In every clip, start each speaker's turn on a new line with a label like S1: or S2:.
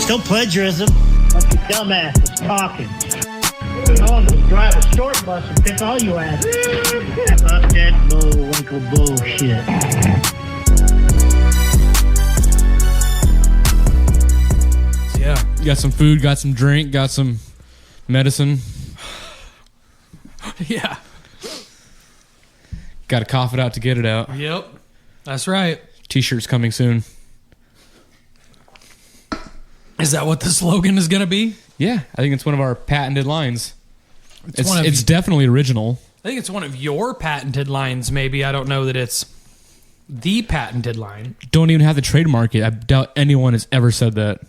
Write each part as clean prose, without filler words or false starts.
S1: Still plagiarism. Bunch of dumbasses talking. I want to drive a short bus and pick all you asses. Fuck that bullwinkle bullshit.
S2: Yeah.
S3: You got some food, got some drink, got some medicine.
S2: Yeah.
S3: Got to cough it out to get it out.
S2: Yep. That's right.
S3: T-shirts coming soon.
S2: Is that what the slogan is going to be?
S3: Yeah, I think it's one of our patented lines.
S2: It's
S3: It's definitely original.
S2: I think it's one of your patented lines, maybe. I don't know that it's the patented line.
S3: Don't even have to trademark it. I doubt anyone has ever said that.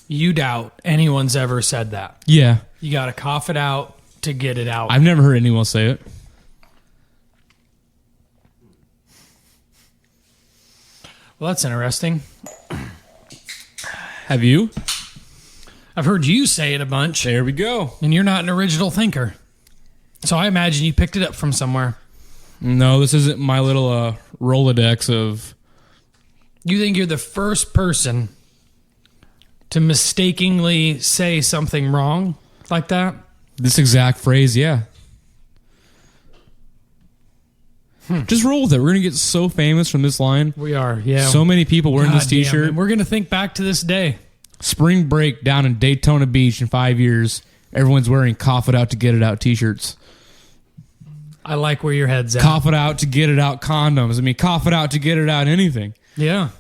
S2: You doubt anyone's ever said that.
S3: Yeah.
S2: You got to cough it out to get it out.
S3: I've never heard anyone say it.
S2: Well, that's interesting.
S3: Have you?
S2: I've heard you say it a bunch.
S3: There we go.
S2: And you're not an original thinker. So I imagine you picked it up from somewhere.
S3: No, this isn't my little Rolodex of...
S2: You think you're the first person to mistakenly say something wrong like that?
S3: This exact phrase, yeah. Just roll with it. We're going to get so famous from this line.
S2: We are, yeah.
S3: So many people wearing this t-shirt.
S2: Damn, we're going to think back to this day.
S3: Spring break down in Daytona Beach in 5 years. Everyone's wearing cough it out to get it out t-shirts.
S2: I like where your head's at.
S3: Cough it out to get it out condoms. I mean, cough it out to get it out anything.
S2: Yeah.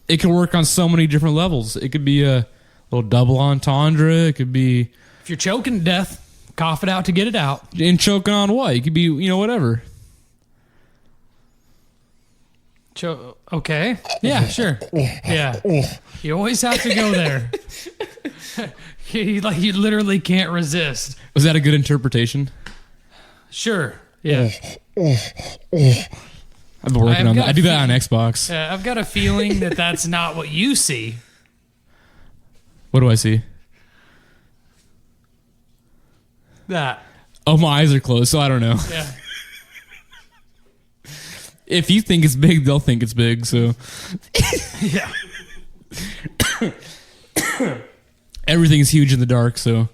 S3: It can work on so many different levels. It could be a little double entendre. It could be...
S2: If you're choking to death, cough it out to get it out.
S3: And choking on what? It could be, whatever.
S2: Okay. Yeah, sure. Yeah. You always have to go there. you literally can't resist.
S3: Was that a good interpretation?
S2: Sure. Yeah.
S3: I've been working on that. I do that on Xbox.
S2: I've got a feeling that that's not what you see.
S3: What do I see?
S2: That.
S3: Oh, my eyes are closed, so I don't know.
S2: Yeah.
S3: If you think it's big, they'll think it's big, so.
S2: Yeah.
S3: Everything's huge in the dark, so.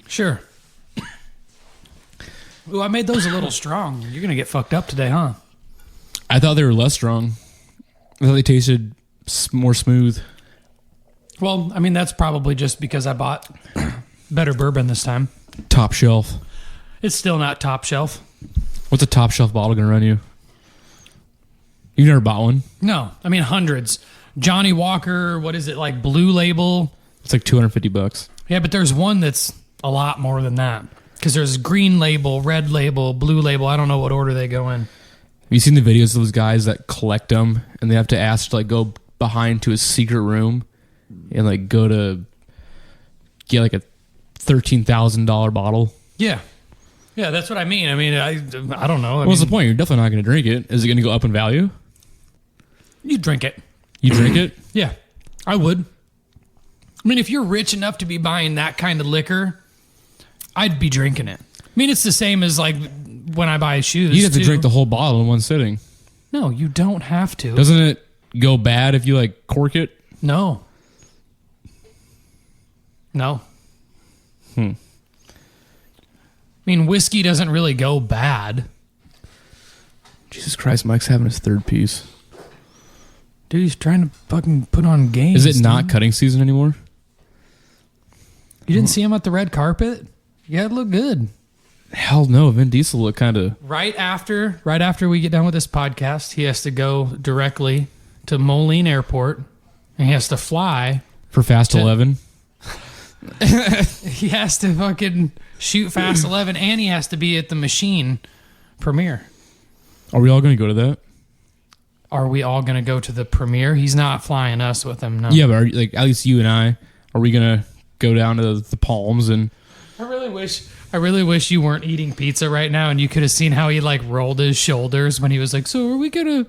S2: Sure. Ooh, I made those a little strong. You're going to get fucked up today, huh?
S3: I thought they were less strong. I thought they tasted more smooth.
S2: Well, I mean, that's probably just because I bought better bourbon this time.
S3: Top shelf.
S2: It's still not top shelf.
S3: What's a top shelf bottle going to run you? You never bought one?
S2: No. I mean, hundreds. Johnny Walker, what is it, like Blue Label?
S3: It's like $250.
S2: Yeah, but there's one that's a lot more than that. Because there's green label, red label, blue label. I don't know what order they go in.
S3: Have you seen the videos of those guys that collect them and they have to ask to like go behind to a secret room and like go to get like a $13,000 bottle?
S2: Yeah. Yeah, that's what I mean. I mean, I don't know.
S3: What's the point? You're definitely not going to drink it. Is it going to go up in value?
S2: You drink it.
S3: You drink it?
S2: Yeah, I would. I mean, if you're rich enough to be buying that kind of liquor, I'd be drinking it. I mean, it's the same as like when I buy shoes.
S3: You have to drink the whole bottle in one sitting.
S2: No, you don't have to.
S3: Doesn't it go bad if you like cork it?
S2: No. I mean, whiskey doesn't really go bad.
S3: Jesus Christ, Mike's having his third piece.
S2: Dude, he's trying to fucking put on games.
S3: Is it not cutting season anymore?
S2: You didn't see him at the red carpet? Yeah, it looked good.
S3: Hell no, Vin Diesel looked kind of...
S2: Right after we get done with this podcast, he has to go directly to Moline Airport, and he has to fly.
S3: For Fast 11?
S2: He has to fucking shoot Fast 11, and he has to be at the Machine premiere.
S3: Are we all going to go to that?
S2: Are we all going to go to the premiere? He's not flying us with him, no.
S3: Yeah, but like at least you and I, are we going to go down to the Palms and...
S2: I really wish you weren't eating pizza right now and you could have seen how he like rolled his shoulders when he was like, so are we gonna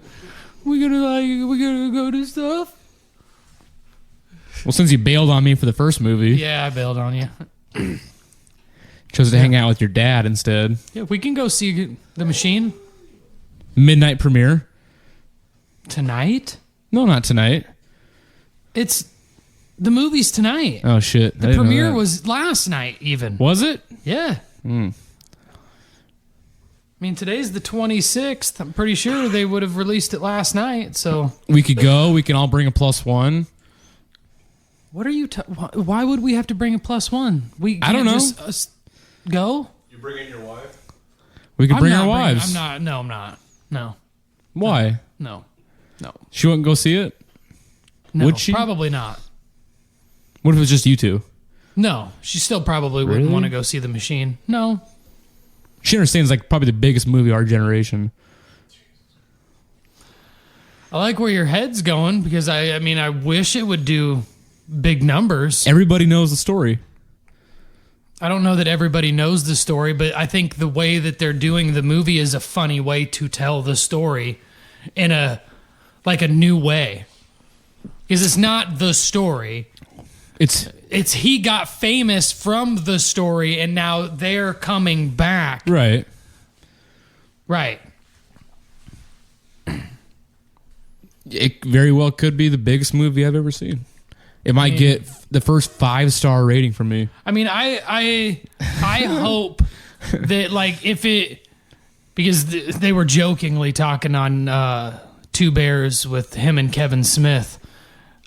S2: go to stuff?
S3: Well, since you bailed on me for the first movie.
S2: Yeah, I bailed on you.
S3: Chose to hang out with your dad instead.
S2: Yeah, we can go see the Machine.
S3: Midnight premiere.
S2: Tonight?
S3: No, not tonight.
S2: The movie's tonight.
S3: Oh, shit.
S2: The premiere was last night, even.
S3: Was it?
S2: Yeah. I mean, today's the 26th. I'm pretty sure they would have released it last night, so...
S3: We could go. We can all bring a +1.
S2: What are you... why would we have to bring a +1?
S3: I don't know.
S2: Just, go?
S4: You bring in your wife?
S3: We could bring our wives.
S2: I'm not. No, I'm not. No.
S3: Why?
S2: No.
S3: She wouldn't go see it?
S2: No,
S3: Would she?
S2: Probably not.
S3: What if it was just you two?
S2: No, she still probably wouldn't
S3: Really?
S2: want to go see The Machine. No.
S3: She understands like probably the biggest movie of our generation.
S2: I like where your head's going because I mean, I wish it would do big numbers.
S3: Everybody knows the story.
S2: I don't know that everybody knows the story, but I think the way that they're doing the movie is a funny way to tell the story in a new way. Because it's not the story. It's he got famous from the story and now they're coming back.
S3: Right.
S2: Right.
S3: It very well could be the biggest movie I've ever seen. It might get the first 5-star rating from me.
S2: I mean, I hope that like if it, because they were jokingly talking on Two Bears with him and Kevin Smith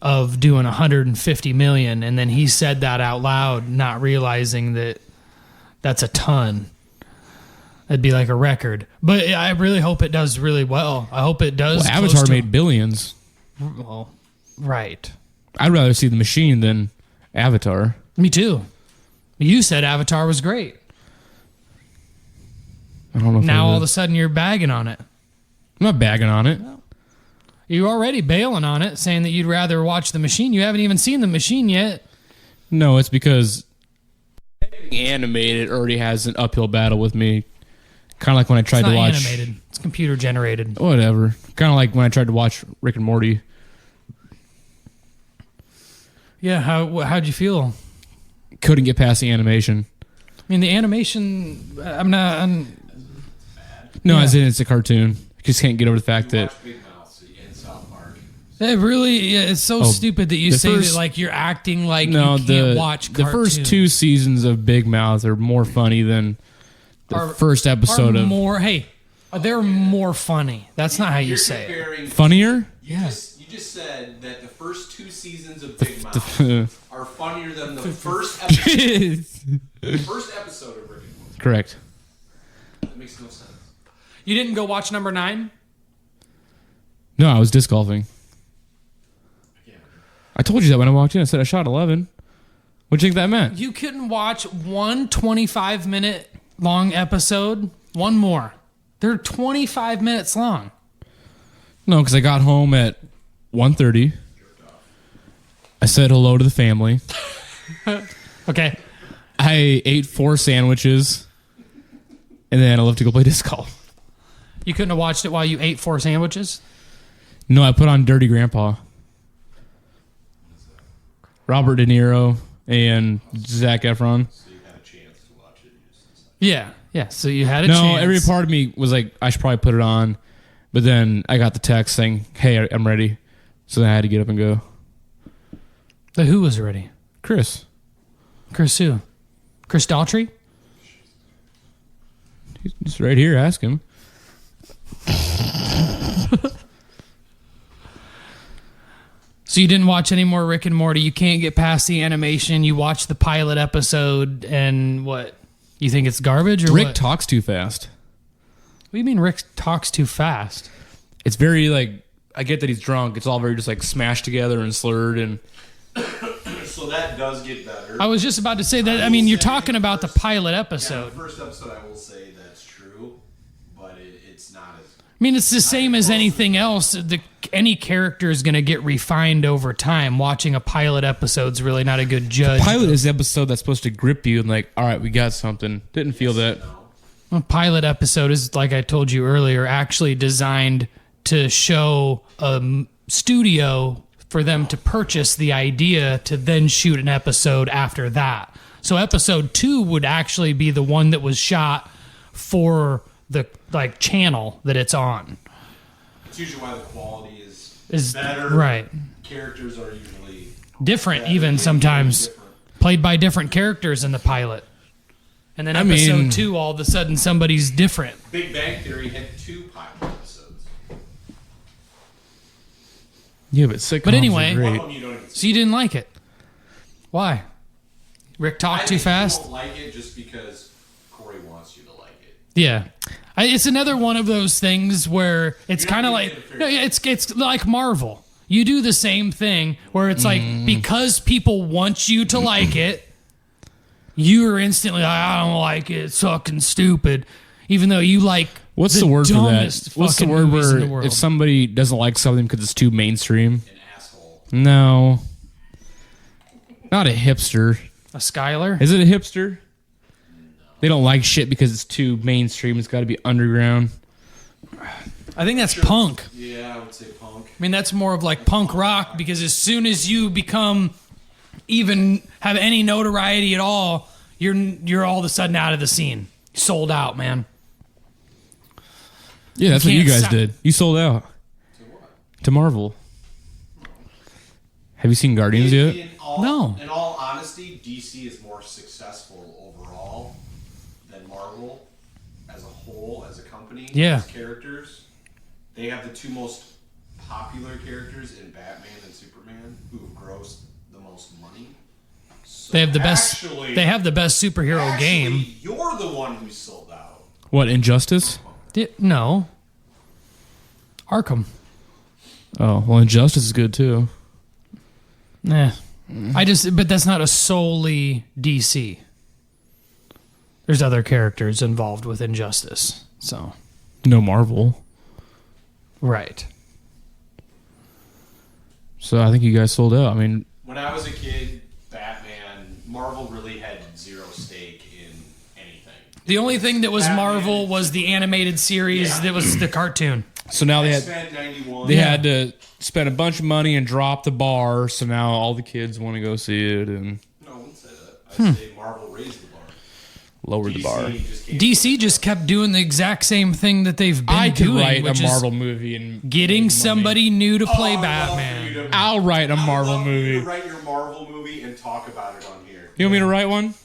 S2: of doing 150 million, and then he said that out loud, not realizing that that's a ton. That'd be like a record. But I really hope it does really well. I hope it does.
S3: Well, Avatar made billions.
S2: Well, right.
S3: I'd rather see The Machine than Avatar.
S2: Me too. You said Avatar was great.
S3: I don't know if
S2: Now
S3: I
S2: all
S3: did.
S2: of a sudden you're bagging on it.
S3: I'm not bagging on it.
S2: You're already bailing on it, saying that you'd rather watch The Machine. You haven't even seen The Machine yet.
S3: No, it's because animated already has an uphill battle with me. Kind of like when I tried
S2: It's
S3: to
S2: not
S3: watch...
S2: animated. It's computer generated.
S3: Whatever. Kind of like when I tried to watch Rick and Morty.
S2: Yeah, how'd you feel?
S3: Couldn't get past the animation.
S2: I mean, the animation,
S3: No,
S2: Yeah.
S3: as in it's a cartoon. Just can't get over the fact that...
S4: Watch Big Mouth in South Park.
S2: it really, it's so stupid that you
S3: the
S2: say
S3: first-
S2: that like you're acting like
S3: No,
S2: you can't watch
S3: the
S2: cartoons.
S3: first 2 seasons of Big Mouth are more funny than the first episode of...
S2: They're more funny. That's not how you say it.
S4: Comparing,
S3: Funnier?
S4: you just said that the first 2 seasons of Big Mouth are funnier than the first episode, first episode of Rick and Morty.
S3: Correct.
S4: That makes no sense.
S2: You didn't go watch number 9?
S3: No, I was disc golfing.
S4: Yeah.
S3: I told you that when I walked in. I said I shot 11. What do you think that meant?
S2: You couldn't watch one 25-minute long episode? One more. They're 25 minutes long.
S3: No, because I got home at 1:30. I said hello to the family.
S2: Okay.
S3: I ate 4 sandwiches. And then I left to go play disc golf.
S2: You couldn't have watched it while you ate 4 sandwiches?
S3: No, I put on Dirty Grandpa. Robert De Niro and Zac Efron.
S4: So you had a chance to watch it. You just decided.
S2: Yeah. Yeah. So you had a
S3: No,
S2: chance.
S3: every part of me was like, I should probably put it on. But then I got the text saying, hey, I'm ready. So then I had to get up and go.
S2: The Who was ready?
S3: Chris.
S2: Chris who? Chris Daughtry?
S3: He's right here. Ask him.
S2: So you didn't watch any more Rick and Morty. You can't get past the animation. You watched the pilot episode and what? You think it's garbage or
S3: Rick
S2: what?
S3: talks too fast.
S2: What do you mean Rick talks too fast?
S3: It's very like, I get that he's drunk. It's all very just like smashed together and slurred and...
S4: So that does get better.
S2: I was just about to say that. I mean, you're talking about the pilot episode.
S4: The first episode, I will say that's true, but it's not as...
S2: I mean, it's the same as anything else. Any character is going to get refined over time. Watching a pilot episode's really not a good judge.
S3: Pilot is the episode that's supposed to grip you and like, all right, we got something. Didn't feel that.
S2: A pilot episode is, like I told you earlier, actually designed to show a studio for them to purchase the idea to then shoot an episode after that. So episode 2 would actually be the one that was shot for the like channel that it's on.
S4: It's usually why the quality is better.
S2: Right.
S4: Characters are usually
S2: Different,
S4: better.
S2: even sometimes.
S4: Different.
S2: Played by different characters in the pilot. And then episode 2, all of a sudden, somebody's different.
S4: Big Bang Theory had 2 pilot episodes.
S3: Yeah, but sitcoms
S2: But anyway,
S3: are
S4: One
S3: great.
S4: of them you don't even
S2: So you didn't like it. Why? Rick talked too fast?
S4: I don't like it just because Cory wants you to like it.
S2: Yeah. It's another one of those things where it's
S4: You're not
S2: kind of
S4: gonna
S2: like
S4: interfere.
S2: no, yeah, it's like Marvel. You do the same thing where it's like because people want you to like it, you are instantly like, I don't like it. It's fucking stupid. Even though you like
S3: What's the word for that?
S2: dumbest
S3: What's the
S2: fucking
S3: word
S2: movies in the
S3: where
S2: world.
S3: if somebody doesn't like something because it's too mainstream?
S4: An asshole.
S3: No. Not a hipster.
S2: A Skylar?
S3: Is it a hipster? They don't like shit because it's too mainstream. It's got to be underground.
S2: I think that's punk.
S4: Yeah, I would say punk.
S2: I mean, that's more of like punk rock because as soon as you become even have any notoriety at all, you're all of a sudden out of the scene. Sold out, man.
S3: Yeah, that's what you
S2: can't
S3: guys
S2: sa-
S3: did. You sold out
S4: To what?
S3: to Marvel. Have you seen Guardians yet?
S2: No.
S4: In all honesty, DC is more successful overall than Marvel as a whole, as a company.
S2: Yeah.
S4: As characters. They have the 2 most popular characters in Batman and Superman who have grossed the most money. So
S2: They have the best.
S4: actually-
S2: They have the best superhero
S4: actually,
S2: game.
S4: You're the one who sold out.
S3: What, Injustice?
S2: No. Arkham.
S3: Oh, well, Injustice is good too.
S2: Nah. But that's not a solely DC. There's other characters involved with Injustice. So,
S3: No Marvel.
S2: right.
S3: So I think you guys sold out. I mean,
S4: When I was a kid, Batman, Marvel really had zero stake in anything.
S2: The only thing that was
S4: Batman.
S2: Marvel was the animated series
S4: Yeah.
S2: that was the cartoon.
S3: so now they
S4: X-Men 91.
S3: had to spend a bunch of money and drop the bar. So now all the kids want to go see it and
S4: No, I wouldn't say that. I'd say Marvel raised the bar.
S3: lower the bar.
S4: just came
S2: DC just kept doing the exact same thing that they've been
S3: I could
S2: doing,
S3: write
S2: which
S3: a
S2: is
S3: Marvel movie and
S2: getting
S3: make money.
S2: somebody new to play
S4: Oh, I'd love for you
S2: Batman.
S4: to-
S3: I'll write a
S4: I'd
S3: Marvel
S4: love for you
S3: movie.
S4: to write your Marvel movie and talk about it on here.
S3: You want me to write one?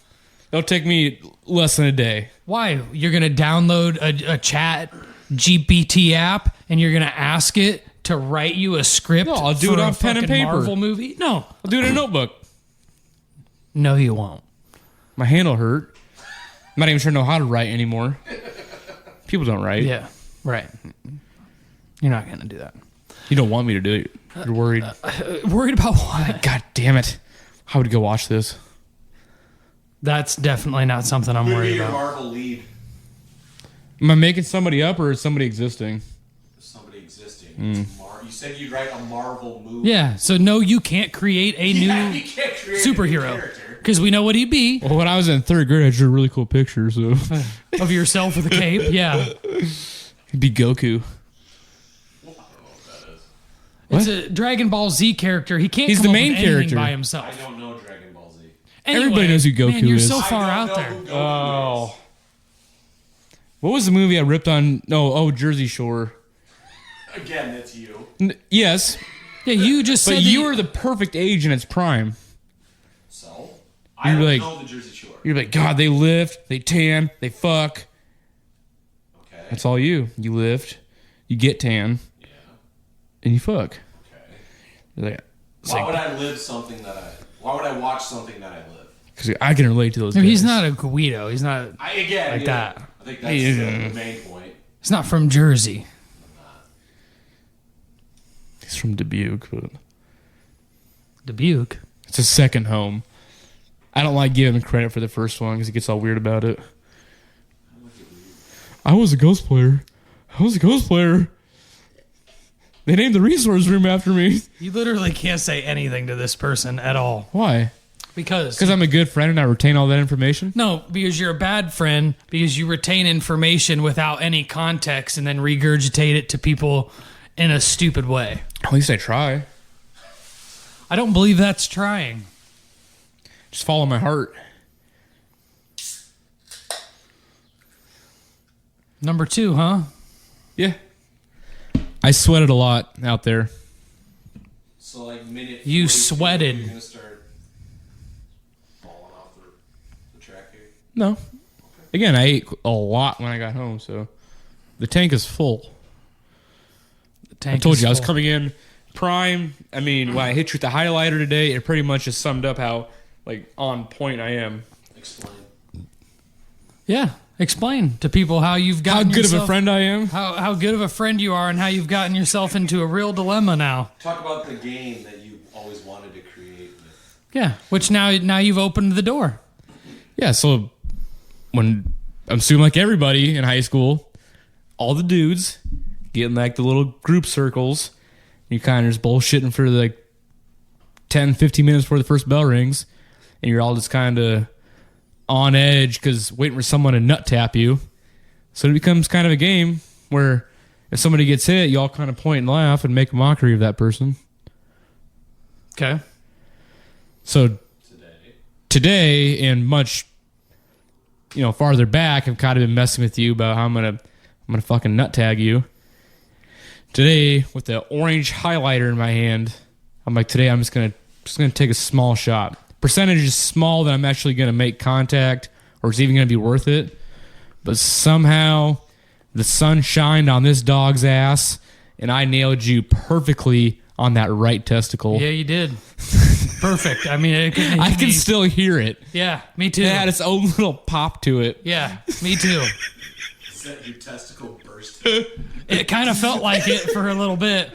S3: It'll take me less than a day.
S2: Why? You're going to download a chat GPT app and you're going to ask it to write you a script
S3: No, I'll do
S2: for
S3: it
S2: a
S3: on pen and
S2: fucking
S3: paper.
S2: Marvel movie? No.
S3: I'll do it in a notebook.
S2: No, you won't.
S3: My hand will hurt. I'm not even sure I know how to write anymore. People don't write.
S2: Yeah, right. You're not going to do that.
S3: You don't want me to do it. You're worried.
S2: Worried about what?
S3: God damn it. How would you go watch this?
S2: That's definitely not something I'm
S4: Who'd be
S2: worried
S4: your
S2: about.
S4: Marvel lead?
S3: Am I making somebody up or is somebody existing?
S4: Somebody existing. You said you'd write a Marvel movie.
S2: Yeah, so no, you can't create a
S4: Yeah,
S2: new
S4: you can't create a new
S2: superhero
S4: character.
S2: because we know what he'd be
S3: Well, when I was in 3rd grade, I drew a really cool picture, so
S2: of yourself with a cape. Yeah,
S3: it'd be Goku.
S4: I don't know what that is.
S2: it's a Dragon Ball Z character. He can't.
S3: He's
S2: come
S3: the
S2: up
S3: main
S2: with anything
S3: character.
S2: by
S4: I
S2: himself.
S4: don't know Dragon Ball Z.
S2: Anyway,
S3: Everybody knows who Goku
S2: man, you're
S3: is.
S2: so
S3: I
S2: far
S4: I
S2: out
S4: don't know
S2: there.
S4: who Goku
S3: Oh.
S4: is.
S3: What was the movie I ripped on? No, Jersey Shore.
S4: Again, that's you.
S3: Yes,
S2: Yeah, you just said
S3: but
S2: that
S3: you were the perfect age in its prime.
S4: So? I
S3: You're
S4: don't
S3: like-
S4: know the Jersey Shore.
S3: You're like, God, they lift, they tan, they fuck.
S4: Okay.
S3: That's all you. You lift, you get tan,
S4: Yeah.
S3: and you fuck.
S4: Okay.
S3: You're like, it's
S4: Why
S3: like,
S4: would I live something that I... Why would I watch something that I live?
S3: because I can relate to those
S2: I mean, he's
S3: guys.
S2: not a Guido. He's not.
S4: Like
S2: Like that.
S4: I think that's
S3: Yeah.
S4: the main point.
S2: He's not from Jersey.
S3: He's from Dubuque, but
S2: Dubuque.
S3: it's his second home. I don't like giving him credit for the first one because he gets all weird about it. I was a ghost player. They named the resource room after me.
S2: You literally can't say anything to this person at all
S3: Why?
S2: because
S3: Because I'm a good friend and I retain all that information?
S2: no, because you're a bad friend because you retain information without any context and then regurgitate it to people in a stupid way.
S3: At least I try.
S2: I don't believe that's trying.
S3: Just follow my heart.
S2: Number 2, huh?
S3: Yeah. I sweated a lot out there.
S4: So like minute.
S2: You
S4: 42,
S2: sweated.
S4: You're gonna start falling off the track here.
S3: No. Again, I ate a lot when I got home, so the tank is full. I told you I was coming in prime. I mean, when I hit you with the highlighter today, it pretty much just summed up how like on point I am.
S4: Explain.
S2: Yeah, explain to people how you've gotten
S3: How good of a friend I am.
S2: How good of a friend you are, and how you've gotten yourself into a real dilemma now.
S4: Talk about the game that you always wanted to create.
S2: Yeah, which now you've opened the door.
S3: Yeah, so when I'm assuming like everybody in high school, all the dudes get in like the little group circles. You kind of just bullshitting for like 10, 15 minutes before the first bell rings. And you're all just kind of on edge because waiting for someone to nut tap you. So it becomes kind of a game where if somebody gets hit, you all kind of point and laugh and make a mockery of that person.
S2: Okay.
S3: So today and much, farther back, I've kind of been messing with you about how I'm gonna fucking nut tag you. Today, with the orange highlighter in my hand, I'm like, today I'm just gonna take a small shot. Percentage is small that I'm actually gonna make contact, or it's even gonna be worth it. But somehow, the sun shined on this dog's ass, and I nailed you perfectly on that right testicle.
S2: Yeah, you did. Perfect. I mean,
S3: I can still hear it.
S2: Yeah, me too.
S3: It had its own little pop to it.
S2: Yeah, me too.
S4: Is that your testicle burst?
S2: It kind of felt like it for a little bit.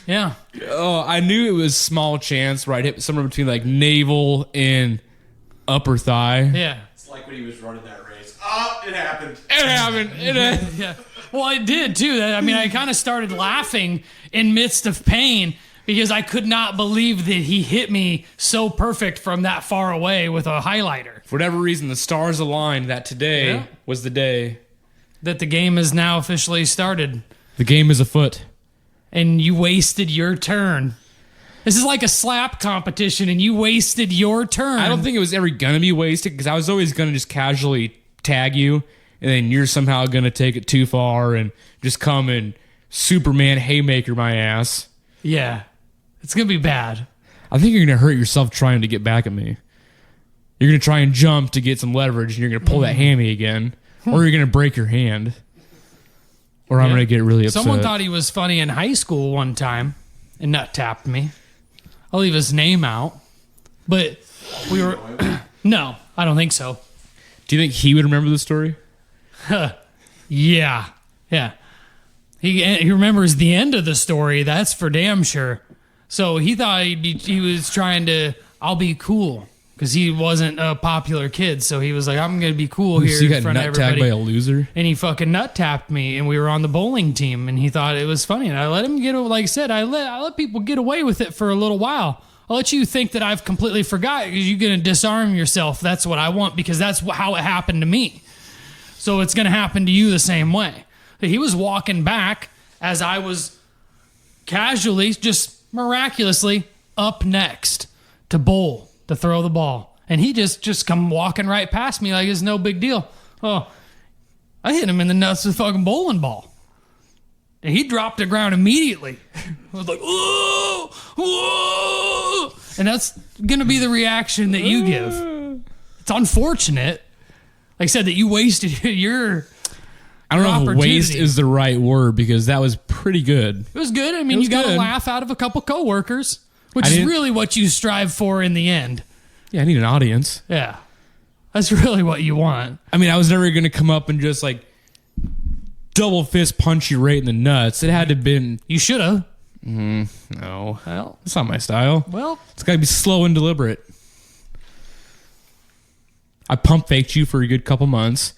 S2: Yeah.
S3: Oh, I knew it was small chance where I'd hit somewhere between like navel and upper thigh.
S2: Yeah.
S4: It's like when he was running that race. Oh, it happened.
S3: It happened.
S2: Yeah. Well, it did too. I mean, I kind of started laughing in midst of pain because I could not believe that he hit me so perfect from that far away with a highlighter.
S3: For whatever reason, the stars aligned that today was the day.
S2: That the game is now officially started.
S3: The game is afoot.
S2: And you wasted your turn. This is like a slap competition and you wasted your turn.
S3: I don't think it was ever going to be wasted because I was always going to just casually tag you and then you're somehow going to take it too far and just come and Superman haymaker my ass.
S2: Yeah. It's going to be bad.
S3: I think you're going to hurt yourself trying to get back at me. You're going to try and jump to get some leverage and you're going to pull that hammy again. Or you're going to break your hand. Or I'm going to get really upset.
S2: Someone thought he was funny in high school one time and nut tapped me. I'll leave his name out. But we were... No, I don't think so.
S3: Do you think he would remember the story?
S2: Yeah. Yeah. He remembers the end of the story, that's for damn sure. So he thought he was trying to... I'll be cool. Because he wasn't a popular kid, so he was like, I'm going to be cool here in front of everybody.
S3: Nut tagged by a loser?
S2: And he fucking nut tapped me, and we were on the bowling team, and he thought it was funny. And I let him like I said, I let people get away with it for a little while. I'll let you think that I've completely forgot because you're going to disarm yourself. That's what I want because that's how it happened to me. So it's going to happen to you the same way. He was walking back as I was casually, just miraculously, up next to bowl, to throw the ball. And he just come walking right past me like it's no big deal. Oh, I hit him in the nuts with a fucking bowling ball. And he dropped to the ground immediately. I was like, whoa, whoa. And that's going to be the reaction that you give. It's unfortunate. Like I said, that you wasted your
S3: I don't know if waste is the right word because that was pretty good.
S2: It was good. I mean, you got a laugh out of a couple coworkers, which is really what you strive for in the end.
S3: Yeah, I need an audience.
S2: Yeah. That's really what you want.
S3: I mean, I was never going to come up and just like double fist punch you right in the nuts. It had to have been...
S2: You should have.
S3: No.
S2: Well,
S3: that's not my style.
S2: Well,
S3: it's got to be slow and deliberate. I pump faked you for a good couple months.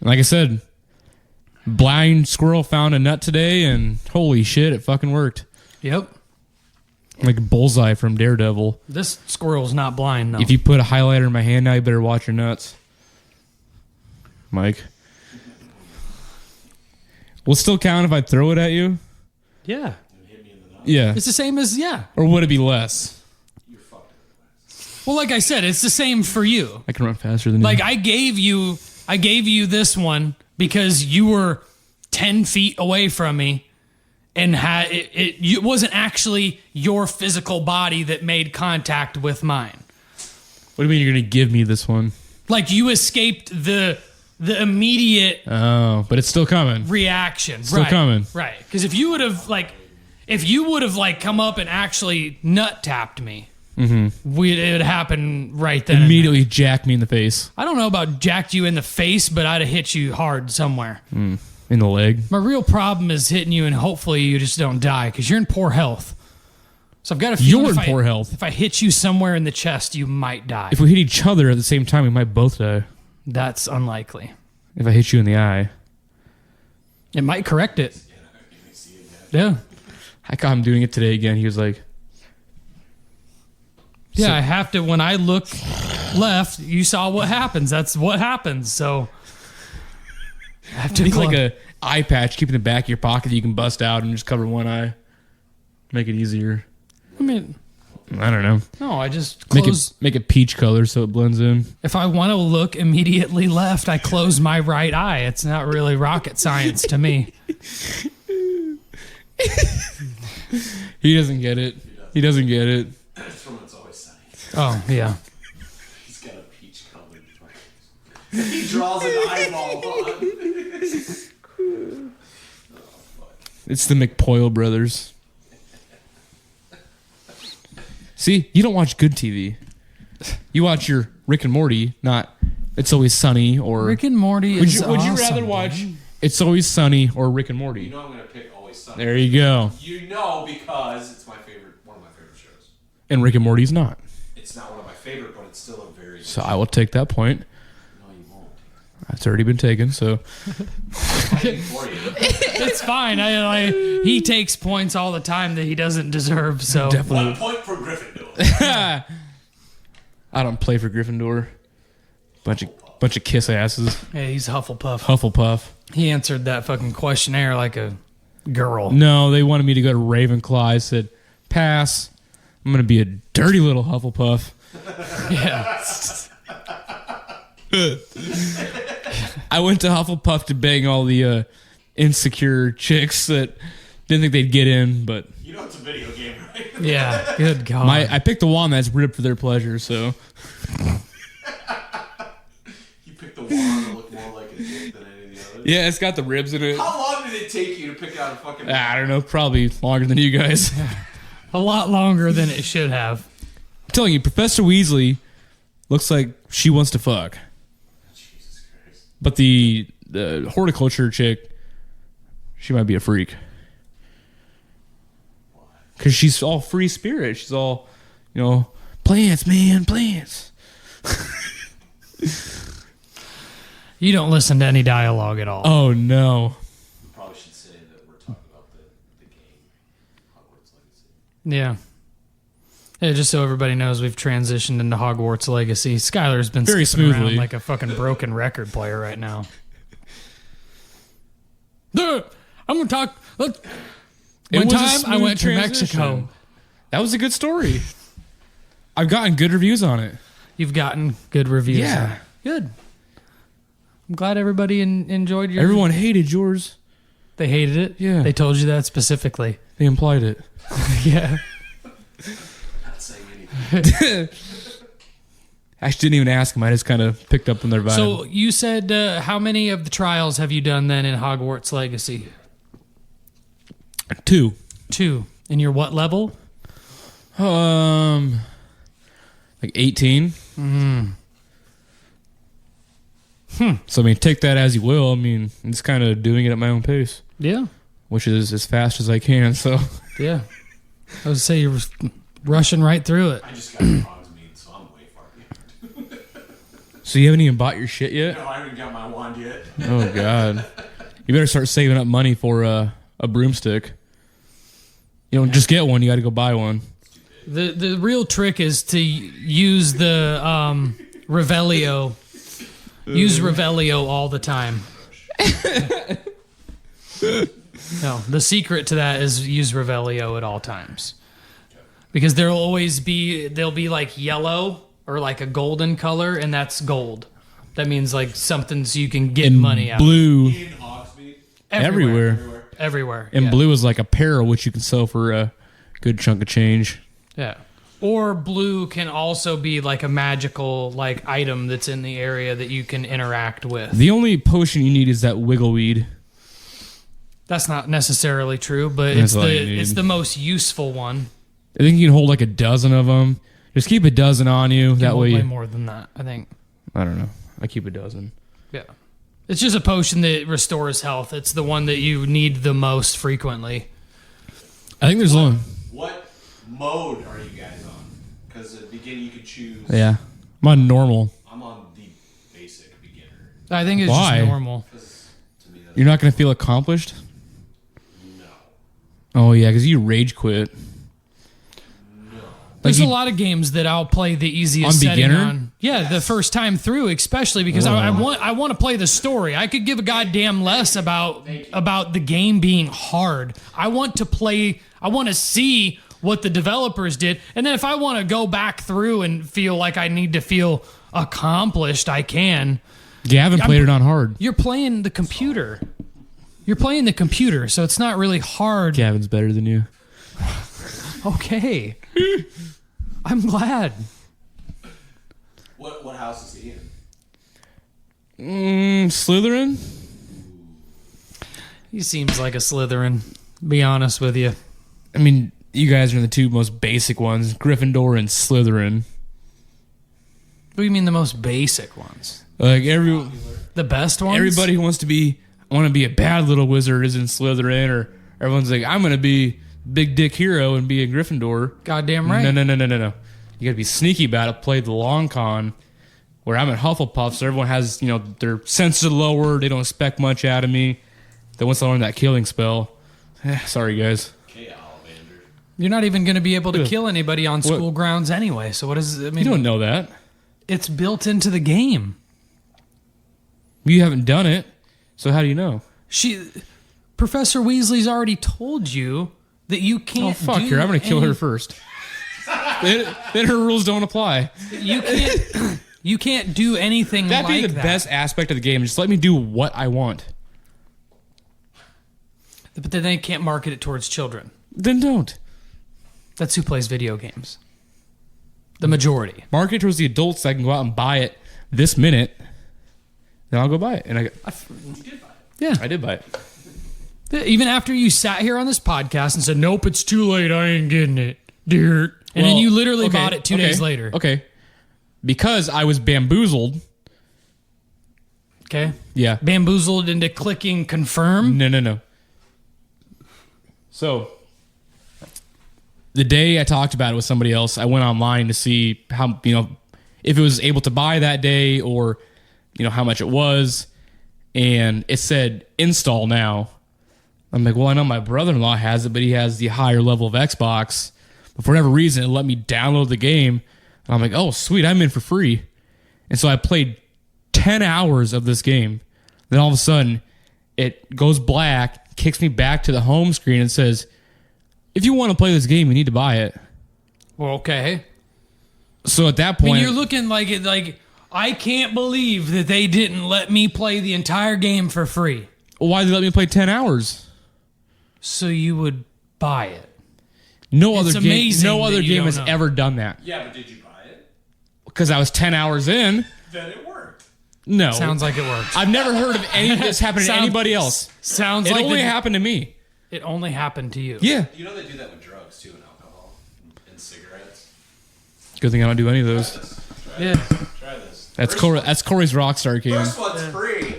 S3: And like I said, blind squirrel found a nut today and holy shit, it fucking worked.
S2: Yep.
S3: Like a bullseye from Daredevil.
S2: This squirrel's not blind, though.
S3: If you put a highlighter in my hand now, you better watch your nuts. Mike. Will it still count if I throw it at you?
S2: Yeah.
S3: Yeah.
S2: It's the same as, yeah.
S3: Or would it be less?
S2: Well, like I said, it's the same for you.
S3: I can run faster than you.
S2: Like I gave you this one because you were 10 feet away from me and it wasn't actually your physical body that made contact with mine.
S3: What do you mean you're going to give me this one?
S2: Like you escaped the immediate
S3: Oh, but it's still coming.
S2: reaction.
S3: Still coming.
S2: Right. Because if you would have come up and actually nut tapped me, it would happen right then.
S3: Immediately jack me in the face.
S2: I don't know about jacked you in the face, but I'd have hit you hard somewhere.
S3: In the leg.
S2: My real problem is hitting you, and hopefully you just don't die because you're in poor health. So I've got a feeling
S3: You're in poor health.
S2: If I hit you somewhere in the chest, you might die.
S3: If we hit each other at the same time, we might both die.
S2: That's unlikely.
S3: If I hit you in the eye.
S2: It might correct it. Yeah.
S3: I caught him doing it today again. He was like...
S2: Yeah, I have to. When I look left, you saw what happens. That's what happens. So I have to
S3: Think like a eye patch, keep in the back of your pocket that you can bust out and just cover one eye. Make it easier.
S2: I mean,
S3: I don't know.
S2: no, I just close.
S3: Make it peach color so it blends in.
S2: If I want to look immediately left, I close my right eye. It's not really rocket science to me.
S3: He doesn't get it. He doesn't get it.
S4: That's from It's Always Sunny.
S2: Oh, yeah.
S4: He's got a peach colored. He draws an eyeball on.
S3: It's the McPoyle brothers. See, you don't watch good TV. You watch your Rick and Morty, not It's Always Sunny or...
S2: Rick and Morty
S3: Would
S2: is
S3: you
S2: awesome,
S3: rather watch It's Always Sunny or Rick and Morty?
S4: You know I'm going to pick Always Sunny.
S3: There you go.
S4: You know because it's my favorite, one of my favorite shows.
S3: And Rick and Morty's not.
S4: It's not one of my favorite, but it's still a very...
S3: So I will take that point.
S4: No, you won't.
S3: That's already been taken, so...
S4: Fighting for you.
S2: It's fine. He takes points all the time that he doesn't deserve. So
S3: Definitely.
S4: 1 point for Gryffindor.
S3: I don't play for Gryffindor. Bunch of kiss asses.
S2: Yeah, he's Hufflepuff.
S3: Hufflepuff.
S2: He answered that fucking questionnaire like a girl.
S3: No, they wanted me to go to Ravenclaw. I said, pass. I'm going to be a dirty little Hufflepuff.
S2: Yeah.
S3: I went to Hufflepuff to bang all the insecure chicks that didn't think they'd get in, but
S4: You know it's a video game, right?
S2: Yeah. Good God.
S3: I picked the wand that's ribbed for their pleasure, so...
S4: You picked the wand that looked more like a dick than any of the others.
S3: Yeah, it's got the ribs in it.
S4: How long did it take you to pick out a fucking...
S3: I don't know, probably longer than you guys.
S2: a lot longer than it should have.
S3: I'm telling you, Professor Weasley looks like she wants to fuck.
S4: Jesus Christ.
S3: But the horticulture chick, she might be a freak. Because she's all free spirit. She's all, plants, man, plants.
S2: You don't listen to any dialogue at all.
S3: Oh, no.
S4: We probably should say that we're talking about the game, Hogwarts Legacy.
S2: Yeah. Yeah, just so everybody knows, we've transitioned into Hogwarts Legacy. Skylar's been
S3: Very
S2: skipping around
S3: smoothly.
S2: like a fucking broken record player right now. I'm going to talk... Look, one
S3: was a
S2: time I
S3: smooth
S2: went to
S3: transition.
S2: Mexico.
S3: That was a good story. I've gotten good reviews on it.
S2: You've gotten good reviews.
S3: Yeah.
S2: on it. Good. I'm glad everybody enjoyed your...
S3: Everyone hated yours.
S2: They hated it?
S3: Yeah.
S2: They told you that specifically.
S3: They implied it.
S2: Yeah.
S4: Not saying anything.
S3: I actually didn't even ask them. I just kind of picked up on their vibe.
S2: So you said how many of the trials have you done then in Hogwarts Legacy?
S3: 2.
S2: 2. And you're what level?
S3: Like 18. So, I mean, take that as you will. I mean, I'm just kind of doing it at my own pace,
S2: Yeah.
S3: which is as fast as I can. So,
S2: Yeah. I would say you're rushing right through it.
S4: I just got the bronze mead, so I'm way far behind.
S3: so you haven't even bought your shit yet?
S4: No, I haven't got my wand yet.
S3: Oh, God. You better start saving up money for a broomstick. You don't just get one. You got to go buy one.
S2: The real trick is to use the Revelio. Use Revelio all the time. No, the secret to that is use Revelio at all times. Because they'll be like yellow or like a golden color, and that's gold. That means like something so you can get money out.
S3: Blue.
S4: In Hogsmeade.
S3: Everywhere.
S2: everywhere.
S3: And
S2: yeah.
S3: blue is like apparel, which you can sell for a good chunk of change.
S2: Yeah. Or blue can also be like a magical like item that's in the area that you can interact with.
S3: The only potion you need is that wiggleweed.
S2: That's not necessarily true, but
S3: That's all you need.
S2: it's the most useful one.
S3: I think you can hold like a dozen of them. Just keep a dozen on you. That way,
S2: way more than that, I think.
S3: I don't know. I keep a dozen.
S2: Yeah. It's just a potion that restores health. It's the one that you need the most frequently.
S3: I think there's one.
S4: What mode are you guys on? Because at the beginning you could choose.
S3: Yeah, I'm on normal.
S4: I'm on the basic beginner.
S2: I think it's
S3: Why?
S2: just normal.
S4: 'Cause to me, that's
S3: You're not gonna feel accomplished.
S4: no.
S3: Oh yeah, because you rage quit.
S2: There's
S3: you-
S2: a lot of games that I'll play the easiest
S3: On
S2: setting
S3: beginner?
S2: on. Yeah, the first time through, especially because I want to play the story. I could give a goddamn less about the game being hard. I want to play. I want to see what the developers did, and then if I want to go back through and feel like I need to feel accomplished, I can.
S3: Yeah, I haven't played it on hard.
S2: You're playing the computer. You're playing the computer, so it's not really hard.
S3: Gavin's better than you.
S2: Okay. I'm glad.
S4: What house is he in?
S3: Slytherin?
S2: He seems like a Slytherin, be honest with you.
S3: I mean, you guys are the two most basic ones, Gryffindor and Slytherin.
S2: What do you mean the most basic ones?
S3: Like
S2: The best ones?
S3: everybody who wants to be a bad little wizard is in Slytherin, or everyone's like, I'm gonna be big dick hero and be a Gryffindor.
S2: Goddamn right.
S3: No. You gotta be sneaky about it. Play the long con. Where I'm in Hufflepuff, so everyone has, their senses lower. They don't expect much out of me. Then once I learn that killing spell, sorry guys.
S4: Okay, Ollivander.
S2: You're not even going to be able to
S3: Yeah.
S2: kill anybody on school grounds anyway. So what is I mean?
S3: You don't know that.
S2: It's built into the game.
S3: You haven't done it, so how do you know?
S2: Professor Weasley's already told you that you can't.
S3: Oh fuck her! I'm gonna kill her first. then her rules don't apply.
S2: You can't. You can't do anything
S3: That'd
S2: like
S3: be the
S2: that.
S3: best aspect of the game. Just let me do what I want.
S2: But then they can't market it towards children.
S3: Then don't.
S2: That's who plays video games. The majority.
S3: Market it towards the adults so I can go out and buy it this minute. Then I'll go buy it. And
S4: You did buy it.
S2: Yeah.
S3: I did buy it.
S2: Even after you sat here on this podcast and said, "Nope, it's too late. I ain't getting it, dear," and then you literally bought it 2 days later.
S3: Okay. Because I was bamboozled.
S2: Okay.
S3: Yeah.
S2: Bamboozled into clicking confirm.
S3: No. So, the day I talked about it with somebody else, I went online to see how, if it was able to buy that day or, how much it was. And it said install now. I'm like, well, I know my brother-in-law has it, but he has the higher level of Xbox. But for whatever reason, it let me download the game. And I'm like, oh, sweet, I'm in for free. And so I played 10 hours of this game. Then all of a sudden, it goes black, kicks me back to the home screen and says, if you want to play this game, you need to buy it.
S2: Well, okay.
S3: So at that
S2: I
S3: point,
S2: mean, you're looking like it. Like I can't believe that they didn't let me play the entire game for free.
S3: why did they let me play 10 hours?
S2: So you would buy it.
S3: No
S2: It's
S3: other game,
S2: amazing
S3: no
S2: that
S3: other
S2: you
S3: game
S2: don't
S3: has
S2: know.
S3: ever done that.
S4: Yeah, but did you buy it?
S3: Because I was 10 hours in.
S4: Then it worked.
S3: No.
S2: Sounds like it works.
S3: I've never heard of any of this happening to
S2: Sounds-
S3: anybody else.
S2: Sounds
S3: It
S2: like
S3: only happened to me.
S2: it only happened to you.
S3: Yeah.
S4: You know they do that with drugs too, and alcohol, and cigarettes.
S3: Good thing I don't do any of those.
S4: Try
S2: Yeah.
S4: this. Try this.
S3: That's Corey. That's Corey's Rockstar game.
S4: First one's free.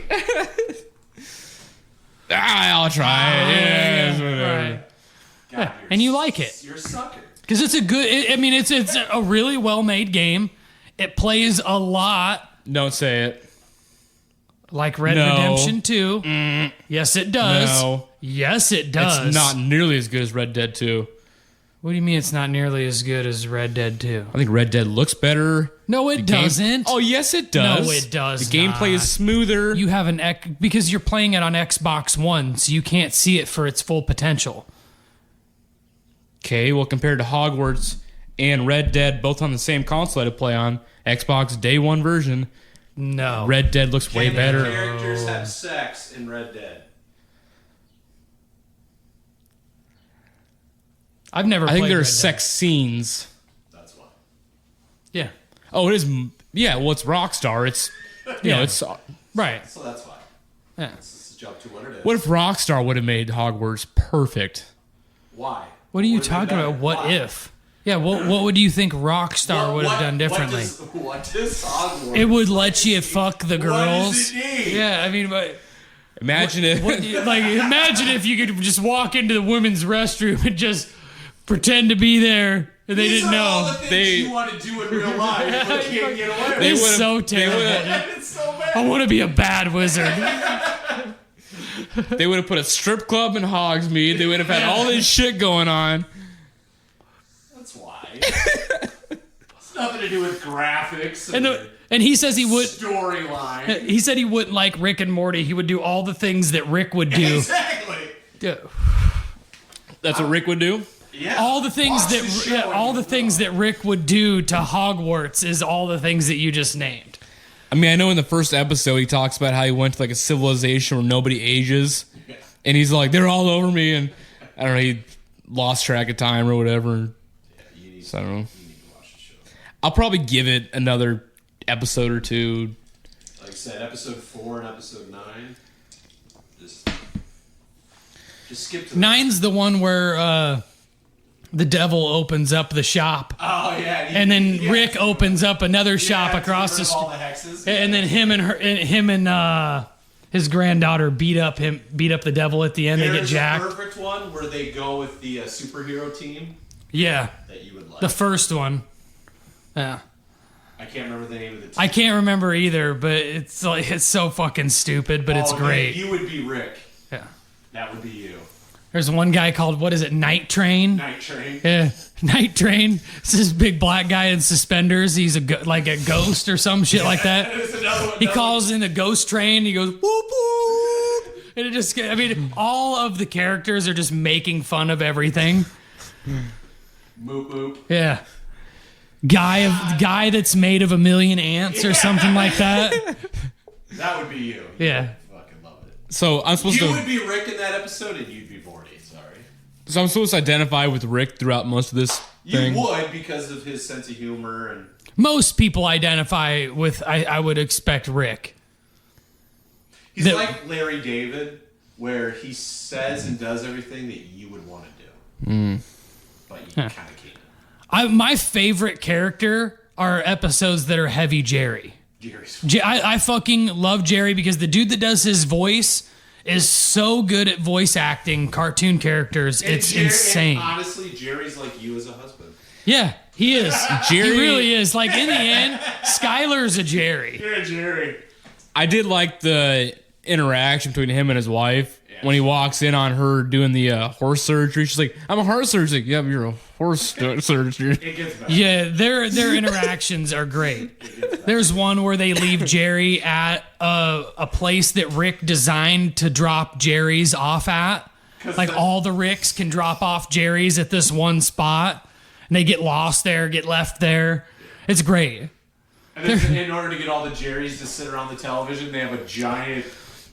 S3: I'll try it. Yeah, whatever.
S2: Right.
S4: God, you're
S2: And you like it.
S4: You're a sucker.
S2: Because it's a good. It's a really well made game. It plays a lot
S3: Don't say it.
S2: like Red
S3: No.
S2: Redemption 2. Yes, it does.
S3: No.
S2: Yes, it does.
S3: It's not nearly as good as Red Dead 2.
S2: What do you mean it's not nearly as good as Red Dead 2?
S3: I think Red Dead looks better.
S2: No, it
S3: Game-
S2: doesn't.
S3: Oh, yes, it does.
S2: No, it does
S3: The gameplay
S2: not.
S3: is smoother.
S2: You have because you're playing it on Xbox One, so you can't see it for its full potential.
S3: Okay, well, compared to Hogwarts and Red Dead, both on the same console to play on, Xbox Day 1 version,
S2: No.
S3: Red Dead looks way
S4: Can the
S3: better.
S4: characters have sex in Red Dead?
S2: I've never.
S3: I think
S2: played
S3: there are
S2: Red
S3: sex scenes.
S4: That's why.
S2: Dead. Yeah.
S3: Oh, it is. Yeah, well, it's Rockstar. It's you know, it's
S2: Right.
S4: So that's why.
S2: Yeah.
S4: This is job 2 what it is.
S3: what if Rockstar would have made Hogwarts perfect?
S4: Why?
S2: What are you
S4: Would have been
S2: talking about?
S4: better.
S2: What
S4: Why?
S2: if? Yeah. What would you think Rockstar would have done differently?
S4: What does Hogwarts?
S2: It would let you fuck the
S4: What
S2: girls.
S4: does it need?
S2: Yeah, I mean, but
S3: Imagine it.
S2: imagine if you could just walk into the women's restroom and just pretend to be there and they
S4: These
S2: didn't
S4: are all
S2: know.
S4: the things you want to do in real life, but can't get away with.
S2: It's
S3: would've-
S2: so
S3: they
S2: terrible.
S3: would've-
S4: It's so bad.
S2: I want to be a bad wizard.
S3: They would have put a strip club in Hogsmeade. They would have had all this shit going on.
S4: That's why. It's nothing to do with graphics
S2: And he says he would.
S4: storyline.
S2: He said he wouldn't like Rick and Morty. He would do all the things that Rick would do.
S4: Exactly.
S2: Yeah.
S3: That's what Rick would do.
S4: Yeah.
S2: All the things
S4: Watch the show
S2: that
S4: and
S2: all
S4: you
S2: the things
S4: know.
S2: that Rick would do to Hogwarts is all the things that you just named.
S3: I mean, I know in the first episode he talks about how he went to like a civilization where nobody ages, and he's like, they're all over me, and I don't know, he lost track of time or whatever. So I don't know.
S4: You need to watch the show.
S3: I'll probably give it another episode or two.
S4: Like I said, episode 4 and episode 9. Just skip to.
S2: Nine's the one where the devil opens up the shop,
S4: Oh yeah.
S2: and then Rick opens up another shop across the
S4: all
S2: street,
S4: the hexes.
S2: and then him and his granddaughter beat up the devil at the end. They get
S4: There's a
S2: jacked.
S4: perfect one where they go with the superhero team
S2: Yeah,
S4: that you would like.
S2: the first one. Yeah.
S4: I can't remember the name of the team.
S2: I can't remember either, but it's like it's so fucking stupid, but it's
S4: Oh,
S2: great.
S4: You would be Rick.
S2: Yeah.
S4: That would be you.
S2: There's one guy called, what is it, Night Train?
S4: Night Train.
S2: Yeah, Night Train. It's this big black guy in suspenders. He's like a ghost or some shit like that.
S4: There's another one.
S2: He calls in the ghost train. He goes, whoop, whoop. And it just, I mean, all of the characters are just making fun of everything.
S4: Moop boop.
S2: Yeah. Guy that's made of a million ants or something like that.
S4: That would be you.
S2: Yeah.
S4: Fucking love it.
S3: So I'm supposed
S4: You
S3: to.
S4: would be Rick in that episode, and you'd be Morty. Sorry.
S3: So I'm supposed to identify with Rick throughout most of this
S4: You
S3: thing.
S4: would because of his sense of humor and.
S2: Most people identify with, I would expect, Rick.
S4: He's
S2: The-
S4: like Larry David, where he says and does everything that you would want to do, but you kind of can't.
S2: My favorite character are episodes that are heavy Jerry.
S4: Jerry's.
S2: I fucking love Jerry because the dude that does his voice is so good at voice acting cartoon characters. It's insane.
S4: And honestly, Jerry's like you as a husband.
S2: Yeah, he is.
S3: Jerry-
S2: He really is. Like in the end, Skylar's a Jerry.
S4: Yeah, Jerry.
S3: I did like the interaction between him and his wife when he walks in on her doing the horse surgery. She's like, "I'm a horse surgeon." Like, yeah, but you're a horse surgeon.
S4: It gets better.
S2: Yeah, their interactions are great. There's one where they leave Jerry at a place that Rick designed to drop Jerry's off at. Like all the Ricks can drop off Jerry's at this one spot, and they get lost there, get left there. It's great.
S4: And then in order to get all the Jerrys to sit around the television, they have a giant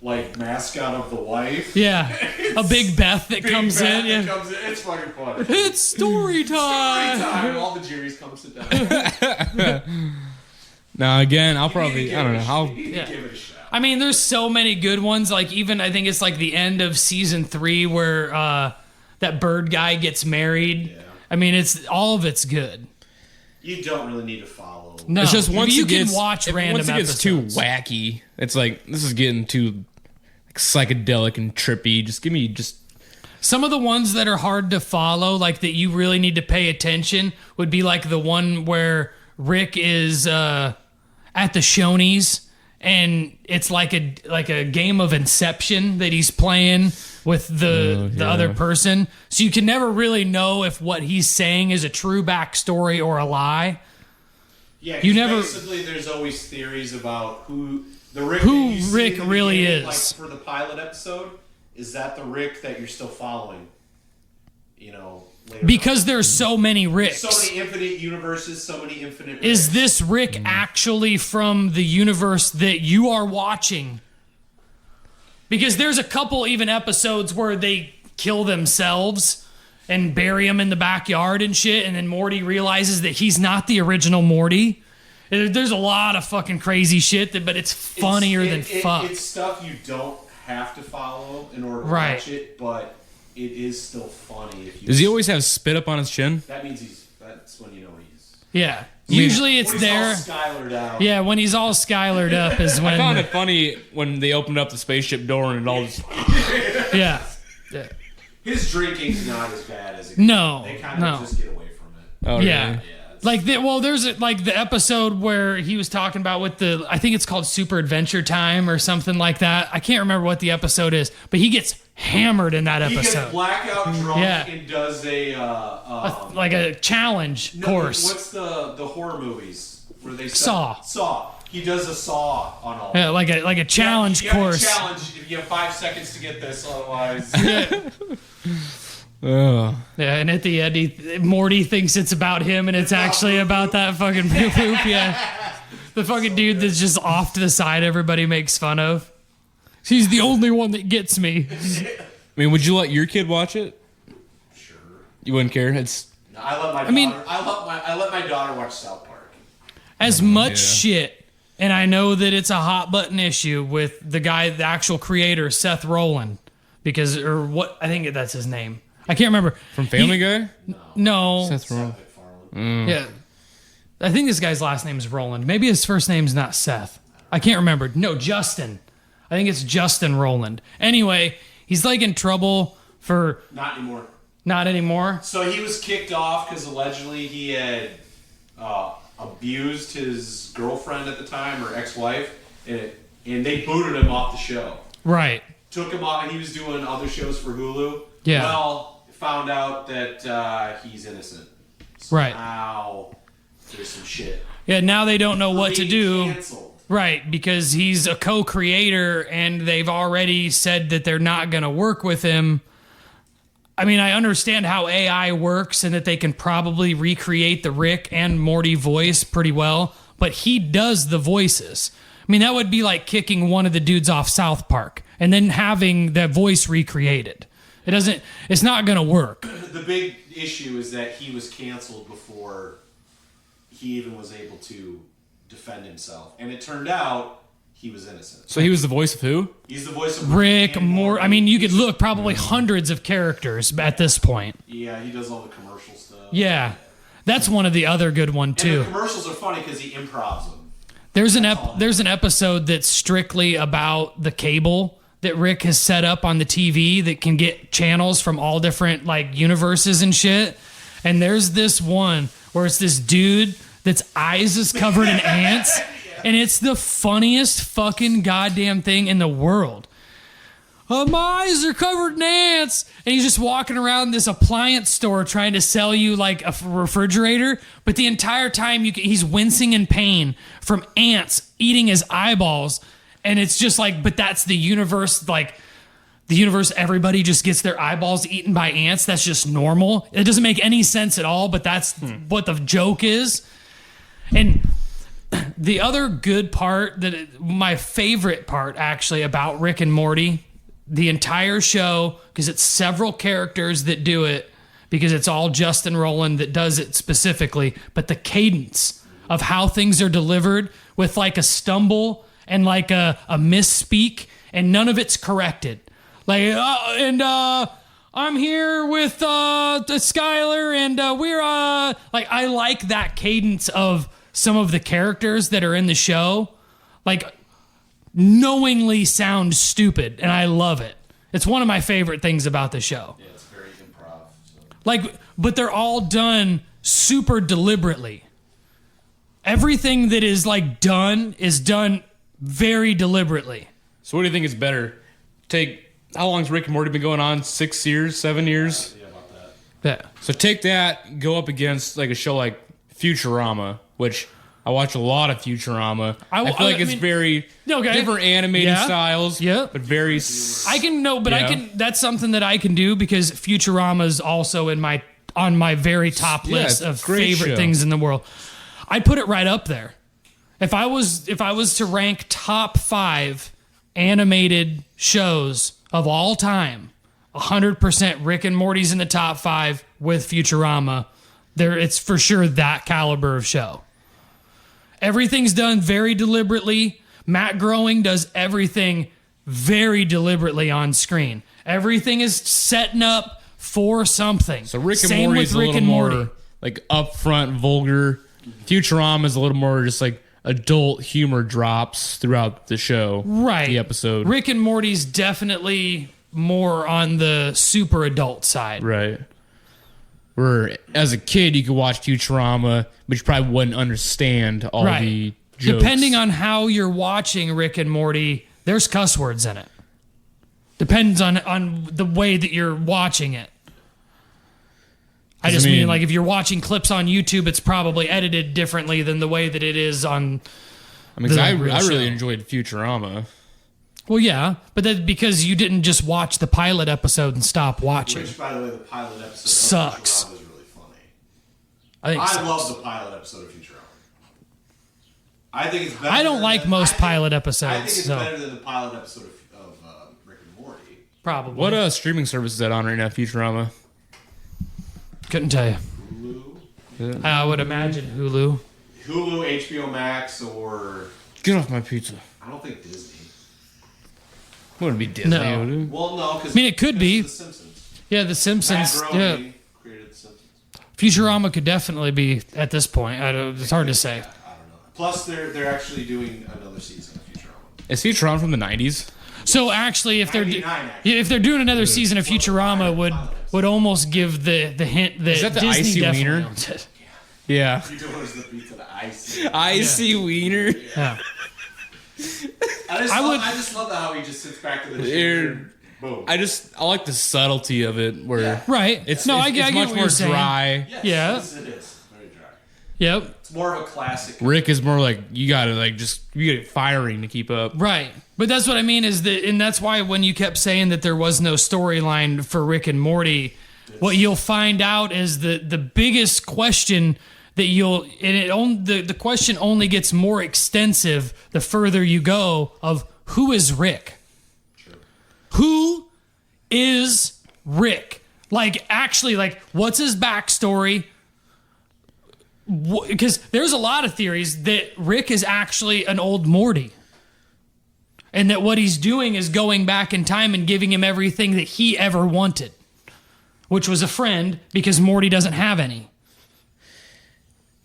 S4: mascot of the wife.
S2: Yeah, a big Beth that
S4: Big
S2: comes
S4: Beth
S2: in. Yeah.
S4: that comes in. It's fucking fun.
S2: It's story time.
S4: Every time all the Jerrys come sit down.
S3: Now again, I'll probably I don't know.
S4: Give it a shot.
S2: I mean, there's so many good ones. Like even I think it's like the end of season 3 where that bird guy gets married.
S4: Yeah.
S2: I mean, it's all of it's good.
S4: You don't really need to follow.
S2: No,
S3: It's just once
S2: you
S3: it gets,
S2: can watch random
S3: once it gets
S2: episodes.
S3: too wacky, it's like this is getting too psychedelic and trippy. Just give me just
S2: Some of the ones that are hard to follow, like that you really need to pay attention, would be like the one where Rick is at the Shoney's, and it's like a game of Inception that he's playing with the other person. So you can never really know if what he's saying is a true backstory or a lie.
S4: Yeah,
S2: You never-
S4: basically there's always theories about who the Rick
S2: Who
S4: that you see
S2: Rick
S4: in the
S2: really
S4: beginning,
S2: is.
S4: Like for the pilot episode, is that the Rick that you're still following? You know, later
S2: Because there's so many Ricks.
S4: on. So many infinite universes, so many infinite.
S2: Is
S4: Ricks.
S2: this Rick actually from the universe that you are watching? Because there's a couple even episodes where they kill themselves and bury him in the backyard and shit. And then Morty realizes that he's not the original Morty. There's a lot of fucking crazy shit, but it's funnier than fuck.
S4: It's stuff you don't have to follow in order to
S2: Right.
S4: watch it, but it is still funny. If you
S3: Does he always have spit up on his chin?
S4: That means that's when you know he's...
S2: Yeah. Usually it's
S4: when he's
S2: there.
S4: all Skylared out.
S2: Yeah, when he's all Skylared up is when.
S3: I found it funny when they opened up the spaceship door and it all just...
S2: Yeah.
S4: His drinking's not as bad as it
S2: No,
S4: They kind of
S2: no.
S4: just get away from it.
S3: Oh,
S2: Yeah.
S3: really?
S2: Like there's like the episode where he was talking about with the, I think it's called Super Adventure Time or something like that. I can't remember what the episode is, but he gets hammered in that
S4: He gets
S2: episode.
S4: blackout drunk
S2: Yeah.
S4: and does a
S2: Like a challenge course.
S4: What's the horror movies where they
S2: Saw.
S4: Saw. He does a saw on all.
S2: Yeah, like a challenge
S4: you have
S2: course.
S4: a challenge if you have 5 seconds to get this, otherwise.
S3: Ugh.
S2: Yeah, and at the end, Morty thinks it's about him, and it's actually about that fucking poop poop. Yeah, the fucking dude that's just off to the side. Everybody makes fun of. He's the only one that gets me.
S3: I mean, would you let your kid watch it?
S4: Sure.
S3: You wouldn't care? It's...
S4: I let my daughter.
S2: mean-
S4: I let my daughter watch South Park.
S2: As much
S3: Yeah.
S2: shit, and I know that it's a hot button issue with the guy, the actual creator, Seth Rogen, because or what I think that's his name. I can't remember.
S3: From Family Guy?
S2: No.
S3: That's wrong.
S2: Yeah. I think this guy's last name is Roland. Maybe his first name's not Seth. I can't remember. No, Justin. I think it's Justin Roland. Anyway, he's like in trouble for
S4: Not anymore.
S2: not anymore.
S4: So he was kicked off because allegedly he had abused his girlfriend at the time, or ex-wife, and they booted him off the show.
S2: Right.
S4: Took him off, and he was doing other shows for Hulu.
S2: Yeah.
S4: Well, found out that he's innocent. So
S2: Right.
S4: now there's some shit.
S2: Yeah, now they don't know what to
S4: Being
S2: do.
S4: Canceled.
S2: Right, because he's a co-creator and they've already said that they're not going to work with him. I mean, I understand how AI works and that they can probably recreate the Rick and Morty voice pretty well, but he does the voices. I mean, that would be like kicking one of the dudes off South Park and then having that voice recreated. It's not going to work.
S4: The big issue is that he was canceled before he even was able to defend himself. And it turned out he was innocent.
S3: So he was the voice of who?
S4: He's the voice of
S2: Rick,
S4: and
S2: Morty. I mean, you could look probably hundreds of characters at this point.
S4: Yeah, he does all the commercial stuff.
S2: Yeah. That's one of the other good one
S4: And
S2: too.
S4: the commercials are funny because he improvs them.
S2: There's an episode that's strictly about the cable that Rick has set up on the TV that can get channels from all different like universes and shit. And there's this one where it's this dude that's eyes is covered in ants, and it's the funniest fucking goddamn thing in the world. My eyes are covered in ants, and he's just walking around this appliance store trying to sell you like a refrigerator, but the entire time he's wincing in pain from ants eating his eyeballs, and it's just like, but that's the universe, like the universe, everybody just gets their eyeballs eaten by ants. That's just normal. It doesn't make any sense at all, but that's what the joke is. And the other good part, my favorite part actually about Rick and Morty, the entire show, because it's several characters that do it, because it's all Justin Roland that does it specifically, but the cadence of how things are delivered with like a stumble and like a misspeak, and none of it's corrected. Like, I'm here with Skylar, and we're like, I like that cadence of some of the characters that are in the show, like knowingly sound stupid, and I love it. It's one of my favorite things about the show.
S4: Yeah, it's very improv. So.
S2: Like, but they're all done super deliberately. Everything that is like done is done very deliberately.
S3: So what do you think is better? How long's Rick and Morty been going on? 6 years, 7 years?
S4: Yeah, about that.
S2: Yeah.
S3: So take that, go up against like a show like Futurama, which I watch a lot of Futurama. I feel like it's very different animated styles.
S2: Yeah.
S3: But very...
S2: I can know, but
S3: Yeah.
S2: that's something that I can do because Futurama is also on my very top list
S3: it's a
S2: of
S3: great
S2: favorite
S3: show.
S2: things in the world. I'd put it right up there. If I was to rank top 5 animated shows of all time, 100% Rick and Morty's in the top 5 with Futurama. It's for sure that caliber of show. Everything's done very deliberately. Matt Groening does everything very deliberately on screen. Everything is setting up for something.
S3: So Rick and
S2: Same
S3: Morty
S2: with
S3: is a
S2: Rick
S3: little
S2: and
S3: more
S2: Morty.
S3: like upfront, vulgar. Futurama is a little more just like adult humor drops throughout the show.
S2: Right.
S3: The episode.
S2: Rick and Morty's definitely more on the super adult side.
S3: Right. Where as a kid you could watch Futurama, but you probably wouldn't understand all the jokes.
S2: Depending on how you're watching Rick and Morty, there's cuss words in it. Depends on the way that you're watching it. I just mean like if you're watching clips on YouTube, it's probably edited differently than the way that it is on.
S3: I mean, 'cause I
S2: real show.
S3: really enjoyed Futurama.
S2: Well, yeah, but that's because you didn't just watch the pilot episode and stop watching.
S4: Which, by the way, the pilot episode
S2: Sucks.
S4: of Futurama is really funny.
S2: I think
S4: I love the pilot episode of Futurama. I think it's better.
S2: I don't like most pilot
S4: I
S2: episodes.
S4: think it's
S2: So
S4: better than the pilot episode of Rick and Morty.
S2: probably.
S3: What streaming service is that on right now, Futurama?
S2: Couldn't tell you.
S4: Hulu,
S2: I would imagine Hulu.
S4: HBO Max, or
S3: Get off my pizza.
S4: I don't think Disney.
S3: Wouldn't be Disney,
S2: No.
S3: would it?
S4: Well, no, because
S2: I mean, it could be.
S4: The Simpsons.
S2: Yeah, The Simpsons.
S4: Matt
S2: Yeah,
S4: Groening created The Simpsons.
S2: Futurama could definitely be at this point. It's hard to say.
S4: I don't know. Plus, they're actually doing another season of Futurama.
S3: Is Futurama from the 90s?
S2: So actually, if they're
S4: 99, actually.
S2: if they're doing another season of Futurama, would almost give the hint that
S3: Is that the
S2: Disney
S3: icy
S2: definitely
S3: wiener?
S2: owns it.
S3: Yeah.
S4: Futurama is the beat to the ice.
S3: Icy wiener.
S2: Yeah.
S4: I just love how he just sits back to the chair. and Boom.
S3: I like the subtlety of it where
S4: Yeah.
S2: Right.
S3: it's
S2: I get
S3: much
S2: what
S3: more
S2: you're saying.
S3: dry.
S4: Yes,
S2: Yeah.
S4: Yes, it is. Very dry.
S2: Yep.
S4: It's more of a classic.
S3: Rick is more like you gotta you get firing to keep up.
S2: Right. But that's what I mean is that, and that's why when you kept saying that there was no storyline for Rick and Morty, what you'll find out is the biggest question that the question only gets more extensive the further you go of who is Rick?
S4: True.
S2: Who is Rick? Like, actually, like, what's his backstory? Because there's a lot of theories that Rick is actually an old Morty. And that what he's doing is going back in time and giving him everything that he ever wanted. Which was a friend, because Morty doesn't have any.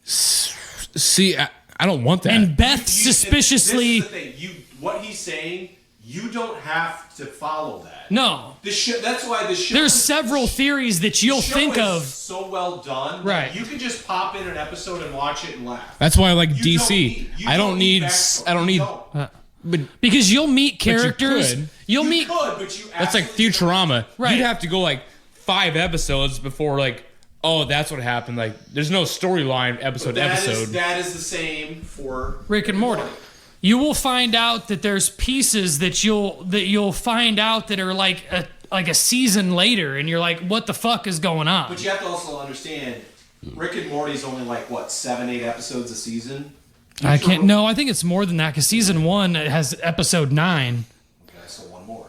S3: See, I don't want that.
S2: And Beth suspiciously...
S4: This is the thing. What he's saying, you don't have to follow that.
S2: No.
S4: That's why the show...
S2: There's several theories that you'll think of.
S4: So well done.
S2: Right.
S4: That you can just pop in an episode and watch it and laugh.
S3: That's why I like
S4: You
S3: DC. I don't need. But
S2: Because you'll meet
S3: you
S2: characters.
S3: could.
S2: You'll
S4: You
S2: meet...
S4: could, but you
S3: that's like
S4: absolutely
S3: Futurama.
S2: Right.
S3: You'd have to go like 5 episodes before like, oh, that's what happened. Like, there's no storyline episode.
S4: That is the same for
S2: Rick and Morty. You will find out that there's pieces that you'll find out that are like a season later, and you're like, what the fuck is going on?
S4: But you have to also understand, Rick and Morty's only like what 7-8 episodes a season.
S2: I can't. No, I think it's more than that because season 1 has episode 9.
S4: Okay, so one more.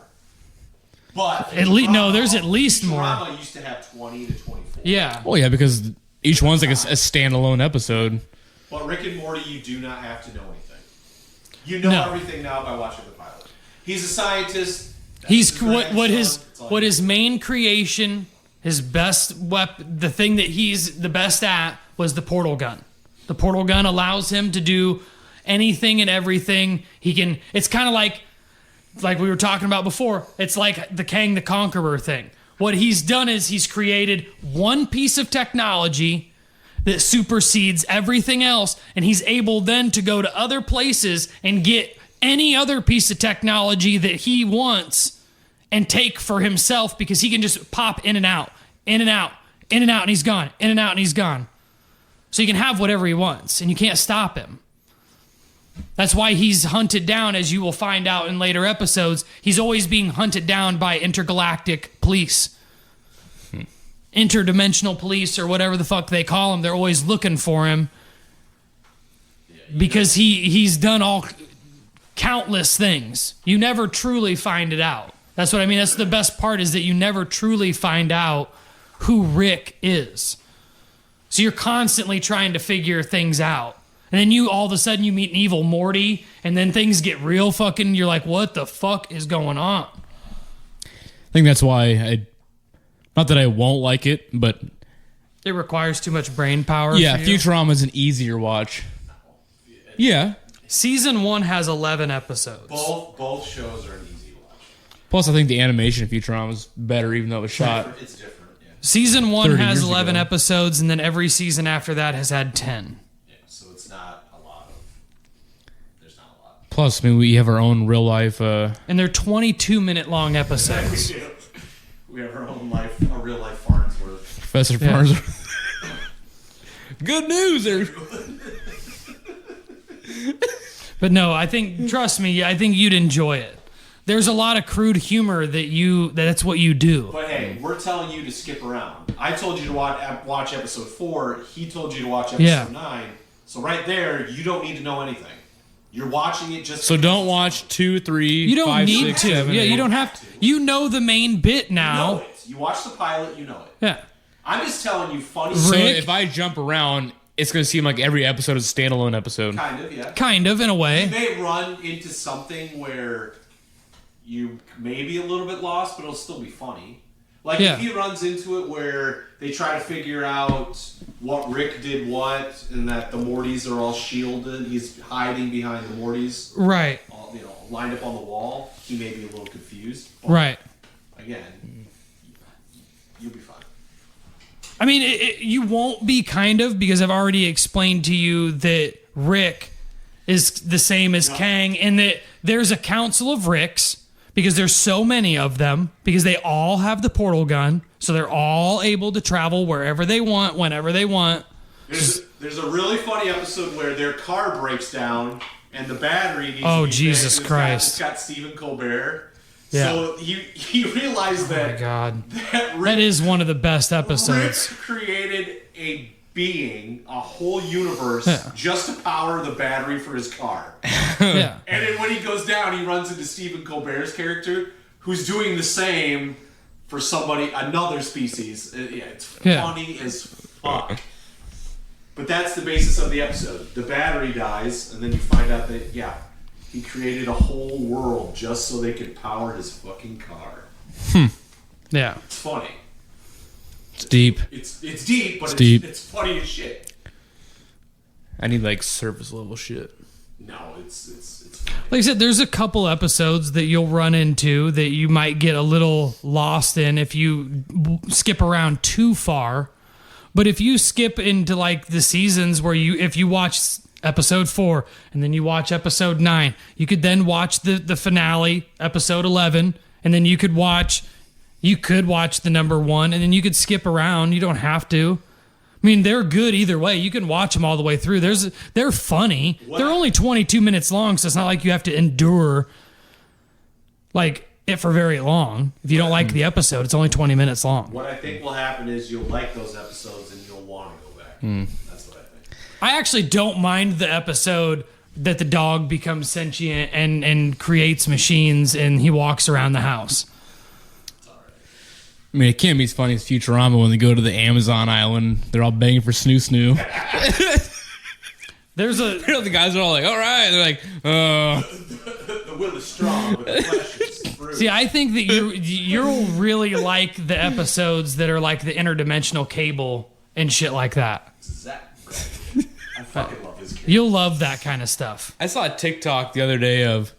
S4: But
S2: there's at least more.
S4: Futurama used to have 20 to 24.
S2: Yeah.
S3: Oh yeah, because each one's like a standalone episode.
S4: But Rick and Morty, you do not have to know anything. You know
S2: No.
S4: everything now by watching the pilot. He's a scientist.
S2: He's what his main creation, his best weapon, the thing that he's the best at was the portal gun. The portal gun allows him to do anything and everything. He can. It's kind of like we were talking about before. It's like the Kang the Conqueror thing. What he's done is he's created one piece of technology that supersedes everything else, and he's able then to go to other places and get any other piece of technology that he wants and take for himself because he can just pop in and out, in and out, in and out, and he's gone, in and out, and he's gone. So he can have whatever he wants, and you can't stop him. That's why he's hunted down, as you will find out in later episodes. He's always being hunted down by intergalactic police. Interdimensional police or whatever the fuck they call them. They're always looking for him because he's done all countless things. You never truly find it out. That's what I mean. That's the best part, is that you never truly find out who Rick is. So you're constantly trying to figure things out. And then you all of a sudden you meet an evil Morty, and then things get real fucking, you're like, what the fuck is going on?
S3: I think that's why not that I won't like it, but
S2: It requires too much brain power.
S3: yeah,
S2: for you.
S3: Futurama is an easier watch. Yeah.
S2: Season 1 has 11 episodes.
S4: Both shows are an easy watch.
S3: Plus, I think the animation of Futurama is better, even though it was shot.
S4: It's different, yeah.
S2: Season 1
S3: 30
S2: has
S3: years
S2: 11
S3: ago.
S2: episodes, and then every season after that has had 10.
S4: Yeah, so it's not a lot of... There's not a lot.
S3: Plus, I mean, we have our own real life.
S2: And they're 22-minute long episodes.
S4: We have our own life, a real life Farnsworth.
S3: Professor
S2: Yeah.
S3: Farnsworth. Good news, there.
S2: But no, I think, trust me, I think you'd enjoy it. There's a lot of crude humor that's what you do.
S4: But hey, we're telling you to skip around. I told you to watch episode 4. He told you to watch episode 9. So right there, you don't need to know anything. You're watching it just...
S3: So don't watch 2, 3,
S2: You don't
S3: 5,
S2: need
S3: 6,
S2: to.
S3: 7,
S2: Yeah,
S3: 8.
S2: you don't have to. You know the main bit
S4: You
S2: now.
S4: know it. You watch the pilot, you know it.
S2: Yeah.
S4: I'm just telling you funny
S3: So
S2: Rick-
S3: if I jump around, it's going to seem like every episode is a standalone episode.
S4: Kind of, yeah.
S2: Kind of, in a
S4: You
S2: way.
S4: may run into something where you may be a little bit lost, but it'll still be funny. Like
S2: Yeah.
S4: if he runs into it where they try to figure out what Rick did what, and that the Mortys are all shielded, he's hiding behind the Mortys,
S2: Right.
S4: all, lined up on the wall. He may be a little confused. But
S2: Right.
S4: Again, you'll be fine.
S2: I mean, you won't be, kind of, because I've already explained to you that Rick is the same as Kang, and that there's a council of Ricks, because there's so many of them, because they all have the portal gun, so they're all able to travel wherever they want, whenever they want.
S4: There's a really funny episode where their car breaks down and the battery needs
S2: Oh,
S4: to be
S2: Jesus
S4: fixed.
S2: Christ.
S4: It's got Stephen Colbert.
S2: Yeah.
S4: So he realized
S2: Oh my
S4: that,
S2: God.
S4: that Rick,
S2: That is one of the best
S4: Rick
S2: episodes.
S4: created a being, a whole universe,
S2: Yeah.
S4: just to power the battery for his car.
S2: Yeah.
S4: And then when he goes down, he runs into Stephen Colbert's character, who's doing the same for another species. Yeah, it's funny as fuck. But that's the basis of the episode. The battery dies, and then you find out that, he created a whole world just so they could power his fucking car.
S2: Yeah.
S4: It's funny.
S3: It's deep.
S4: It's deep, but
S3: deep.
S4: It's funny as shit.
S3: I need like surface level shit.
S4: No, it's funny.
S2: Like I said, there's a couple episodes that you'll run into that you might get a little lost in if you skip around too far. But if you skip into like the seasons where if you watch episode 4 and then you watch episode 9, you could then watch the finale, episode 11, and then you could watch the number 1, and then you could skip around. You don't have to. I mean, they're good either way. You can watch them all the way through. They're funny. They're only 22 minutes long, so it's not like you have to endure like it for very long. If you don't like the episode, it's only 20 minutes long.
S4: What I think will happen is you'll like those episodes and you'll want to go back. That's what I think.
S2: I actually don't mind the episode that the dog becomes sentient and creates machines and he walks around the house.
S3: I mean, it can't be as funny as Futurama when they go to the Amazon island. They're all begging for snoo snoo.
S2: There's a
S3: The guys are all like, all right. They're like,
S4: The will is strong, but the flesh is bruised.
S2: See, I think that you'll really like the episodes that are like the interdimensional cable and shit like that.
S4: Zach Braff. I fucking love his character.
S2: You'll love that kind of stuff.
S3: I saw a TikTok the other day of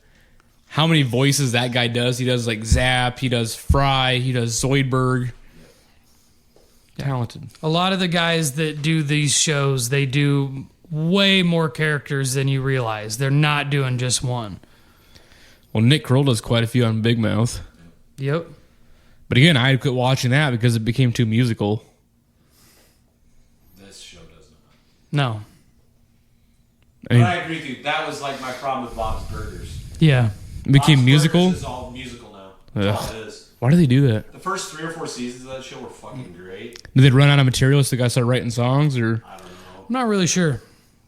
S3: how many voices that guy does. He does like Zap, he does Fry, he does Zoidberg. Talented.
S2: A lot of the guys that do these shows, they do way more characters than you realize. They're not doing just one.
S3: Well, Nick Kroll does quite a few on Big Mouth.
S2: Yep.
S3: But again, I quit watching that because it became too musical.
S4: This show doesn't.
S2: No.
S3: I mean,
S4: But I agree with you. That was like my problem with Bob's Burgers.
S2: Yeah.
S3: it became
S4: Bob's
S3: musical.
S4: Burgers is all musical now. That's all it is.
S3: Why do they do that?
S4: The first 3 or 4 seasons of that show were fucking great.
S3: Did they run out of material so the guys started writing songs, or
S4: I don't know.
S2: I'm not really sure,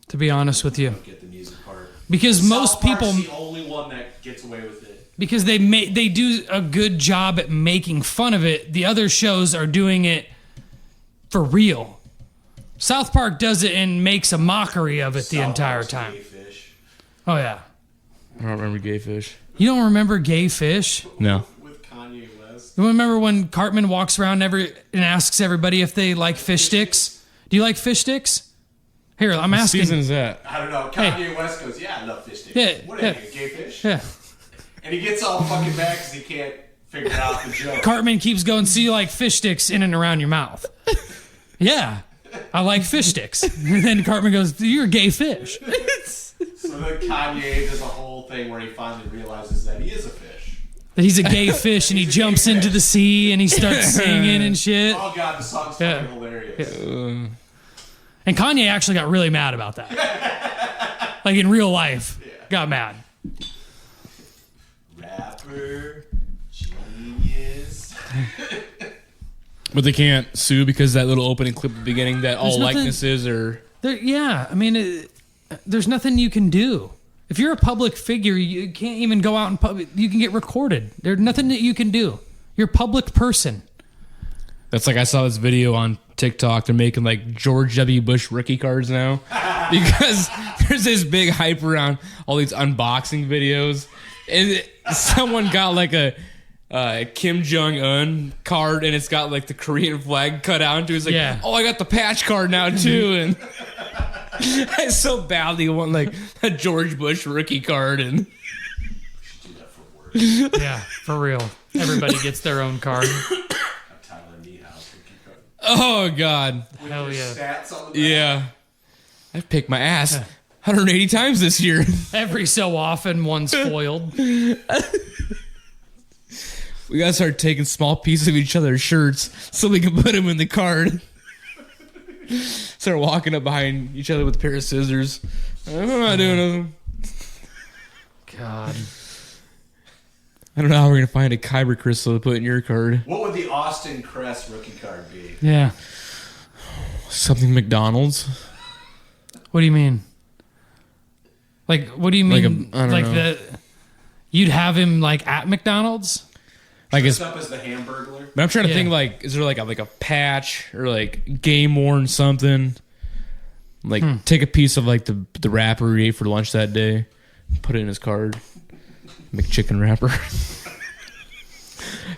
S2: to be honest with
S4: I
S2: you.
S4: don't get the music part.
S2: Because most
S4: South Park's
S2: people...
S4: the only one that gets away with it.
S2: because they do a good job at making fun of it. The other shows are doing it for real. South Park does it and makes a mockery of it the entire time.
S4: Gay Fish.
S2: Oh yeah.
S3: I don't remember Gay Fish.
S2: You don't remember Gay Fish?
S3: No.
S4: With Kanye West.
S2: You remember when Cartman walks around and asks everybody if they like fish sticks? Do you like fish sticks? Here, I'm asking.
S3: What season is that?
S4: I don't know. Kanye West goes, yeah, I love fish sticks.
S2: Yeah,
S4: What are you, gay fish?
S2: Yeah.
S4: And he gets all fucking mad because he can't figure out the joke.
S2: Cartman keeps going, so you like fish sticks in and around your mouth? Yeah, I like fish sticks. And then Cartman goes, you're a gay fish.
S4: So then Kanye does a whole thing where he finally realizes that he is a fish.
S2: He's a gay fish and he jumps into the sea and he starts singing and shit.
S4: Oh god, the song's fucking hilarious.
S2: And Kanye actually got really mad about that. Like in real life, got mad.
S4: Rapper, genius.
S3: But they can't sue because that little opening clip at the beginning that all
S2: nothing-
S3: likenesses are...
S2: Yeah, I mean, there's nothing you can do. If you're a public figure, you can't even go out in public. You can get recorded. There's nothing that you can do. You're a public person.
S3: That's like I saw this video on TikTok. They're making like George W. Bush rookie cards now because there's this big hype around all these unboxing videos. And someone got like a Kim Jong-un card and it's got like the Korean flag cut out into it. It's like, oh, I got the patch card now too. And I so badly want like a George Bush rookie card. And
S4: Do that for work.
S2: Yeah, for real. Everybody gets their own card.
S4: Tyler Niehaus rookie card.
S3: oh, God.
S2: Hell
S4: With
S2: yeah.
S4: stats on the back.
S3: Yeah. I've picked my ass 180 times this year.
S2: Every so often, one's foiled.
S3: We gotta start taking small pieces of each other's shirts so we can put them in the card. Start walking up behind each other with a pair of scissors. I'm not doing nothing.
S2: God.
S3: I don't know how we're gonna find a kyber crystal to put in your card.
S4: What would the Austin Crest rookie card be?
S2: Yeah.
S3: Something McDonald's.
S2: What do you mean? Like, what do you mean?
S3: I don't know.
S2: You'd have him like at McDonald's?
S3: I guess.
S4: Dressed up as the Hamburglar.
S3: But I'm trying to
S2: Yeah.
S3: think like, is there like a patch or like game worn something? Like take a piece of like the wrapper he ate for lunch that day, put it in his card. McChicken wrapper.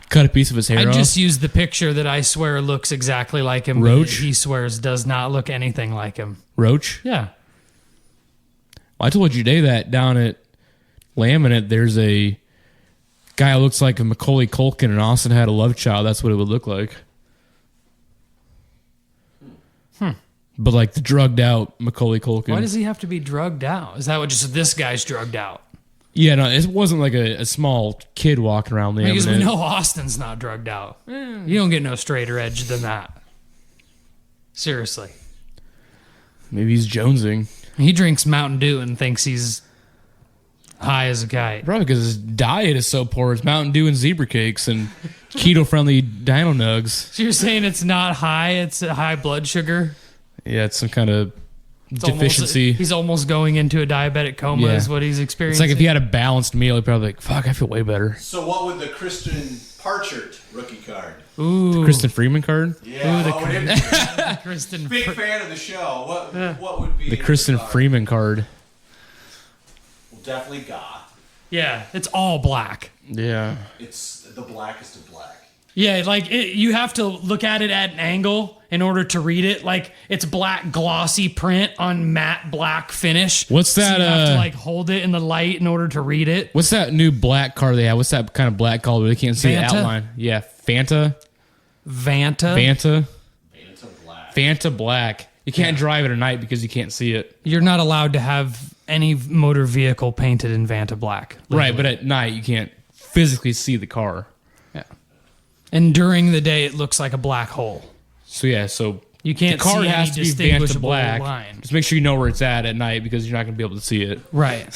S3: Cut a piece of his hair
S2: I
S3: off.
S2: just used the picture that I swear looks exactly like him.
S3: Roach?
S2: But he swears does not look anything like him.
S3: Roach?
S2: Yeah.
S3: Well, I told you today that down at Laminate, there's a guy who looks like a Macaulay Culkin and Austin had a love child. That's what it would look like. But like the drugged out Macaulay Culkin.
S2: Why does he have to be drugged out? Is that what just this guy's drugged out?
S3: Yeah, no, it wasn't like a small kid walking around Laminate.
S2: Because we know Austin's not drugged out. You don't get no straighter edge than that. Seriously.
S3: Maybe he's jonesing.
S2: He drinks Mountain Dew and thinks he's high as a kite.
S3: Probably because his diet is so poor. It's Mountain Dew and zebra cakes and keto-friendly Dino Nugs.
S2: So you're saying it's not high, it's a high blood sugar?
S3: Yeah, it's some kind of
S2: It's
S3: deficiency.
S2: He's almost going into a diabetic coma
S3: Yeah.
S2: is what he's
S3: It's
S2: experiencing.
S3: like if he had a balanced meal, he'd probably be like, fuck, I feel way better.
S4: So what would the Kristen Parchert rookie card?
S2: Ooh.
S3: Kristen Freeman card?
S4: Yeah,
S2: the
S4: what would it be?
S2: Kristen.
S4: Big fan of the show. What would be
S3: The Kristen
S4: card?
S3: Freeman card.
S4: Well, definitely goth.
S2: Yeah, it's all black.
S3: Yeah.
S4: It's the blackest of black.
S2: Yeah, like you have to look at it at an angle in order to read it. Like it's black glossy print on matte black finish.
S3: What's
S2: So
S3: that,
S2: you have to like hold it in the light in order to read it.
S3: What's that new black card they have? What's that kind of black color where they can't see the
S2: Vanta?
S3: outline? Yeah, Fanta.
S2: Vanta.
S3: Fanta.
S4: It's a black.
S3: Fanta black. You can't drive it at night because you can't see it.
S2: You're not allowed to have any motor vehicle painted in Vanta black.
S3: Right, but at night you can't physically see the car.
S2: Yeah. And during the day, it looks like a black hole.
S3: So yeah, so
S2: You can't
S3: the card
S2: see
S3: has
S2: any
S3: to be Vanta
S2: distinguishable
S3: black.
S2: line.
S3: Just make sure you know where it's at night because you're not going to be able to see it.
S2: Right.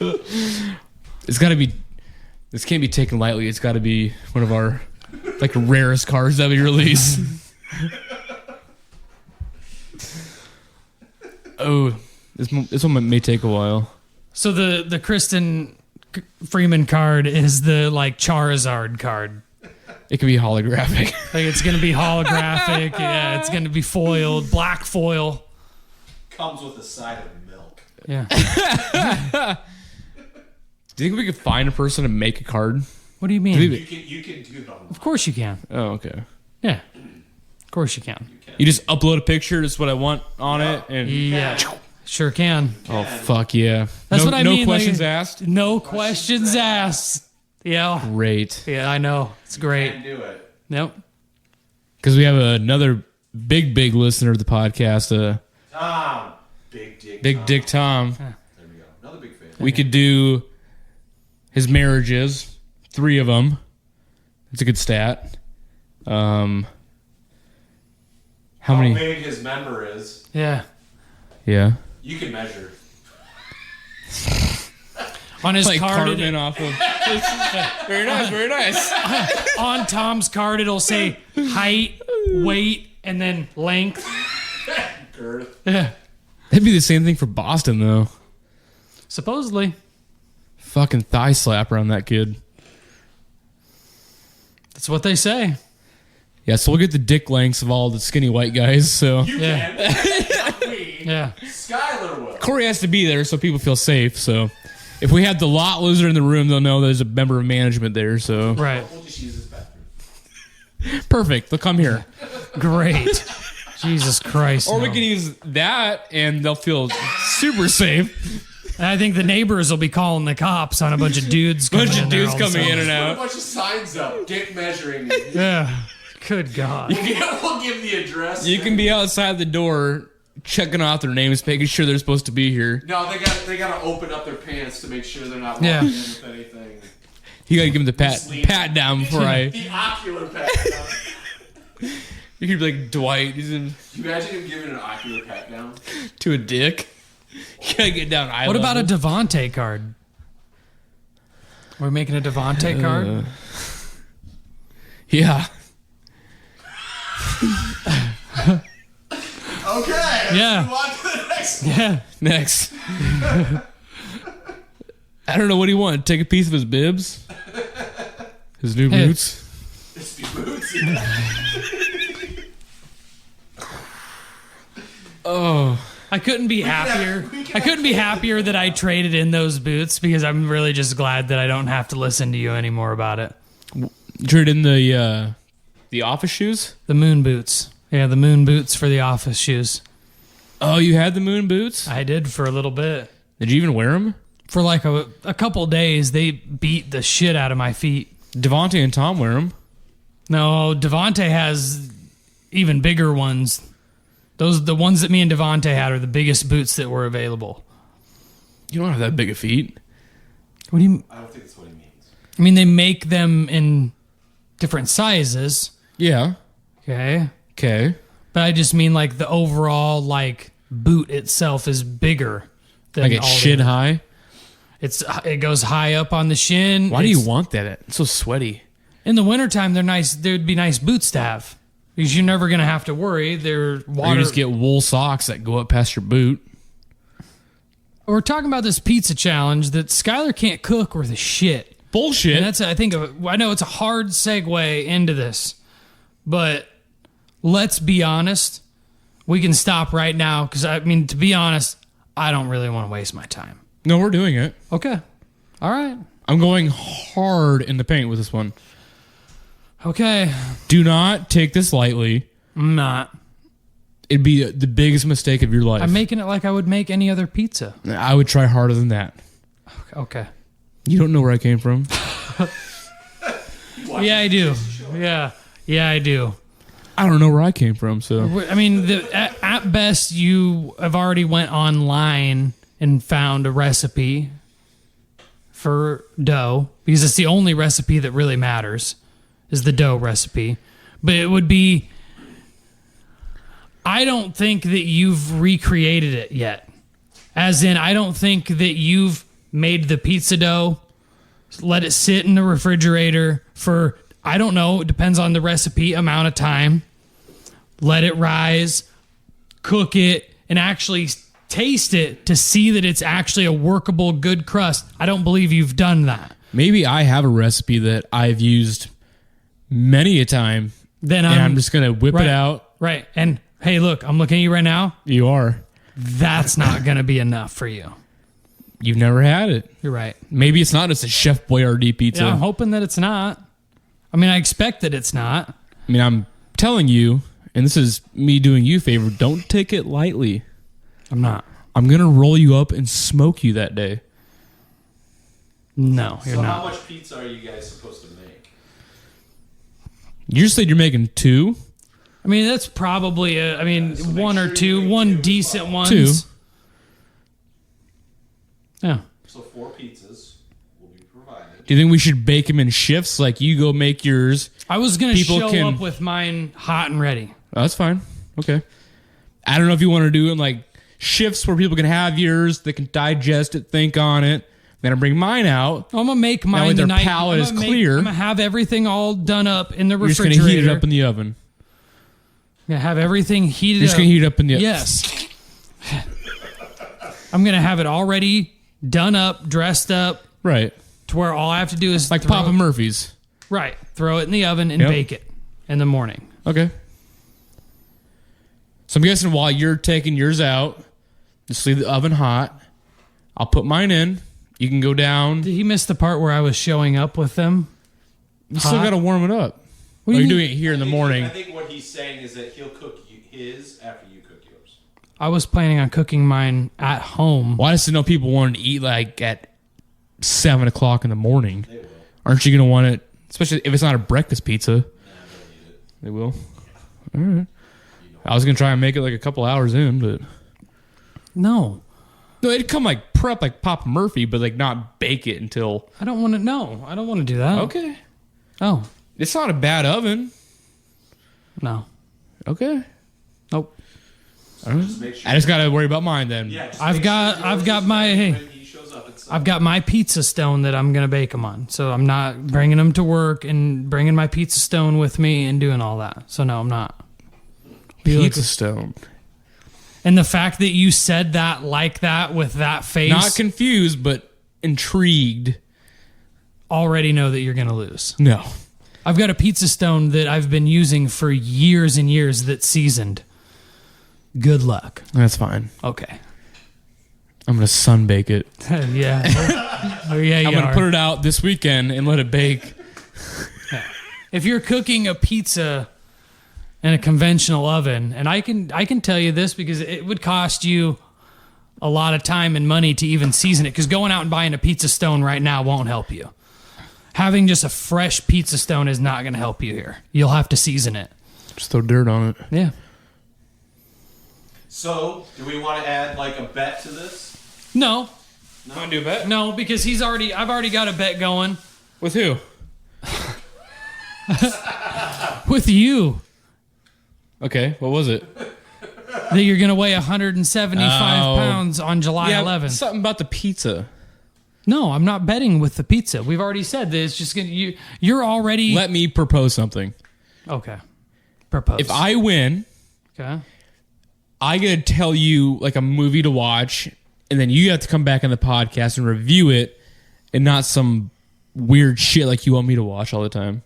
S3: It's got to be. This can't be taken lightly. It's got to be one of our like rarest cards that we release. Oh, this one may take a while.
S2: So the Kristen Freeman card is the like Charizard card.
S3: It could be holographic.
S2: Like it's gonna be holographic. Yeah, it's gonna be foiled, black foil.
S4: Comes with a side of milk.
S2: Yeah.
S3: Do you think we could find a person to make a card?
S2: What do you mean?
S4: You can do it online.
S2: Of course you can.
S3: Oh, okay.
S2: Yeah. Of course you can.
S3: You just upload a picture. That's what I want on it, and
S2: Yeah. Sure can.
S3: oh fuck yeah!
S2: That's
S3: no,
S2: what I
S3: no
S2: mean.
S3: questions
S2: like,
S3: asked.
S2: No questions asked. Yeah.
S3: Great,
S2: Yeah, I know. It's great.
S4: Can do it.
S2: Nope.
S3: because we have another big listener of the podcast.
S4: Tom. Big Dick.
S3: Big
S4: Tom.
S3: Dick Tom.
S4: There we go. Another big fan.
S3: We could do his marriages, 3 of them. It's a good stat. How many?
S4: big his member is.
S2: Yeah.
S3: Yeah.
S4: You can measure.
S2: On his
S3: Like
S2: card,
S3: carving off of. Very nice, very nice.
S2: on Tom's card, it'll say height, weight, and then length.
S4: Girth.
S2: Yeah.
S3: That'd be the same thing for Boston, though.
S2: Supposedly.
S3: Fucking thigh slapper on that kid.
S2: That's what they say.
S3: Yeah, so we'll get the dick lengths of all the skinny white guys. So
S4: You
S2: Yeah.
S4: can. Not me.
S2: Yeah.
S4: Skylar will.
S3: Corey has to be there so people feel safe. So if we have the lot loser in the room, they'll know there's a member of management there. So
S2: Right.
S4: We'll just use his bathroom.
S3: perfect. They'll come here.
S2: Great. Jesus Christ.
S3: Or we
S2: no.
S3: can use that and they'll feel super safe.
S2: And I think the neighbors will be calling the cops on a bunch of dudes coming
S3: Bunch of
S2: in there
S3: dudes
S2: all of a
S3: coming in
S2: sudden.
S3: and
S4: Put a
S3: out.
S4: bunch of signs up. Dick measuring.
S2: Yeah. Good God.
S4: We'll give the address.
S3: You can be outside the door checking off their names, making sure they're supposed to be here.
S4: No, they gotta open up their pants to make sure they're not
S2: Yeah.
S4: walking in with anything.
S3: You gotta give them the
S4: Just lean-
S3: pat down before I.
S4: The ocular pat down.
S3: You could be like Dwight. He's in
S4: Can you imagine him giving an ocular pat down?
S3: to a dick. You gotta get down eye
S2: What about a
S3: level.
S2: Devontae card? We're making a Devontae card?
S3: Yeah.
S4: Okay.
S2: Yeah.
S4: Move on to the next one.
S2: Yeah.
S3: Next. I don't know what he wanted. Take a piece of his bibs? His new
S2: Hey.
S3: boots?
S4: It's the boots.
S3: Oh.
S2: I couldn't be happier.
S4: we can
S2: I couldn't be happier that I traded in those boots because I'm really just glad that I don't have to listen to you anymore about it.
S3: Trade in the office shoes?
S2: The moon boots. Yeah, the moon boots for the office shoes.
S3: Oh, you had the moon boots?
S2: I did for a little bit.
S3: Did you even wear them?
S2: For like a couple days, they beat the shit out of my feet.
S3: Devontae and Tom wear them.
S2: No, Devontae has even bigger ones. The ones that me and Devontae had are the biggest boots that were available.
S3: You don't have that big of feet.
S2: What do you?
S4: I don't think that's what he means.
S2: I mean, they make them in different sizes.
S3: Yeah.
S2: Okay.
S3: Okay.
S2: But I just mean like the overall like boot itself is bigger than
S3: Like it's
S2: all the
S3: shin
S2: other-
S3: high.
S2: It goes high up on the shin.
S3: Why do you
S2: It's-
S3: want that? It's so sweaty.
S2: In the wintertime, they're nice. They'd be nice boots to have because you're never gonna have to worry. They're
S3: Or
S2: water.
S3: you just get wool socks that go up past your boot.
S2: We're talking about this pizza challenge that Skylar can't cook worth a shit.
S3: Bullshit.
S2: And that's I think I know it's a hard segue into this, but let's be honest. We can stop right now because I mean to be honest, I don't really want to waste my time.
S3: No, we're doing it.
S2: Okay, all right,
S3: I'm going hard in the paint with this one.
S2: okay.
S3: Do not take this lightly.
S2: I'm not.
S3: It'd be the biggest mistake of your life.
S2: I'm making it like I would make any other pizza.
S3: I would try harder than that.
S2: Okay.
S3: You don't know where I came from.
S2: Yeah, I do. Yeah, I do.
S3: I don't know where I came from, so
S2: I mean, at best, you have already went online and found a recipe for dough because it's the only recipe that really matters is the dough recipe. But it would be, I don't think that you've recreated it yet. As in, I don't think that you've made the pizza dough, let it sit in the refrigerator for, I don't know, it depends on the recipe, amount of time. Let it rise, cook it, and actually taste it to see that it's actually a workable, good crust. I don't believe you've done that.
S3: Maybe I have a recipe that I've used many a time.
S2: Then
S3: I'm just going to whip it out.
S2: Right. And hey, look, I'm looking at you right now.
S3: You are.
S2: That's not going to be enough for you.
S3: You've never had it.
S2: You're right.
S3: Maybe it's not just a Chef Boyardee pizza.
S2: Yeah, I'm hoping that it's not. I mean, I expect that it's not.
S3: I mean, I'm telling you, and this is me doing you a favor, don't take it lightly.
S2: I'm not.
S3: I'm going to roll you up and smoke you that day.
S2: No, you're
S4: So
S2: not.
S4: how much pizza are you guys supposed to make?
S3: You just said you're making 2?
S2: I mean, that's probably
S4: so make
S2: one or
S4: sure
S2: two,
S4: you make
S2: one
S4: 2
S2: decent
S4: as well.
S2: ones.
S3: 2.
S2: Yeah.
S4: So 4 pizzas will be provided.
S3: Do you think we should bake them in shifts? Like you go make yours.
S2: I was going to
S3: People
S2: show
S3: can-
S2: up with mine hot and ready.
S3: Oh, that's fine. Okay. I don't know if you want to do it in like shifts where people can have yours, they can digest it, think on it. Then I bring mine out.
S2: I'm going to make mine
S3: way their
S2: tonight.
S3: palate is clear.
S2: I'm going to have everything all done up in the
S3: You're just
S2: refrigerator.
S3: going to heat it up in the oven.
S2: I'm going to have everything heated
S3: You're just
S2: up.
S3: going to heat it up in the oven.
S2: Yes. I'm going to have it already done up, dressed up,
S3: Right.
S2: to where all I have to do is
S3: Like
S2: throw
S3: Papa Murphy's.
S2: Right. Throw it in the oven and
S3: Yep.
S2: bake it in the morning.
S3: Okay. So I'm guessing while you're taking yours out, just leave the oven hot. I'll put mine in. You can go down.
S2: Did he miss the part where I was showing up with them?
S3: You still
S2: hot?
S3: got to warm it up.
S2: What
S3: Or
S2: do you
S3: you're
S2: mean?
S3: doing it here in the morning.
S4: I think what he's saying is that he'll cook his after you cook yours.
S2: I was planning on cooking mine at home.
S3: Well, I just didn't know people wanted to eat like at 7 o'clock in the morning.
S4: They will.
S3: Aren't you going to want it, especially if it's not a breakfast pizza?
S4: Nah, they'll eat it.
S3: They will. All right. I was going to try and make it like a couple hours in, but
S2: No.
S3: no, it'd come like prep like Papa Murphy, but like not bake it until.
S2: I don't want to know. I don't want to do that.
S3: Okay.
S2: Oh,
S3: It's not a bad oven.
S2: no.
S3: Okay.
S2: Nope.
S4: Just make sure.
S3: I just got to worry about mine then.
S4: Yeah, just
S2: I've
S4: make
S2: got-
S4: sure
S2: I've
S4: yours
S2: got
S4: is
S2: my-
S4: ready
S2: hey.
S4: when he shows up. It's
S2: I've got my pizza stone that I'm going to bake them on. So I'm not bringing them to work and bringing my pizza stone with me and doing all that. So no, I'm not. You look-
S3: Pizza stone.
S2: And the fact that you said that like that with that face,
S3: Not confused, but intrigued.
S2: already know that you're going to lose.
S3: No.
S2: I've got a pizza stone that I've been using for years and years that's seasoned. Good luck.
S3: That's fine.
S2: Okay.
S3: I'm going to sunbake it.
S2: Yeah. Oh, yeah, you
S3: I'm going to
S2: are.
S3: put it out this weekend and let it bake.
S2: If you're cooking a pizza in a conventional oven, and I can tell you this because it would cost you a lot of time and money to even season it, because going out and buying a pizza stone right now won't help you. Having just a fresh pizza stone is not going to help you here. You'll have to season it.
S3: Just throw dirt on it.
S2: Yeah.
S4: So, do we want to add like a bet to this?
S2: No.
S3: Want to do a bet?
S2: No, because I've already got a bet going
S3: With who?
S2: with you
S3: Okay, what was it?
S2: that you're going to weigh 175
S3: Oh.
S2: pounds on July 11th.
S3: Something about the pizza.
S2: No, I'm not betting with the pizza. We've already said that it's just going to, you're already.
S3: Let me propose something.
S2: Okay. Propose.
S3: If I win,
S2: Okay.
S3: I gotta tell you like a movie to watch, and then you have to come back on the podcast and review it, and not some weird shit like you want me to watch all the time.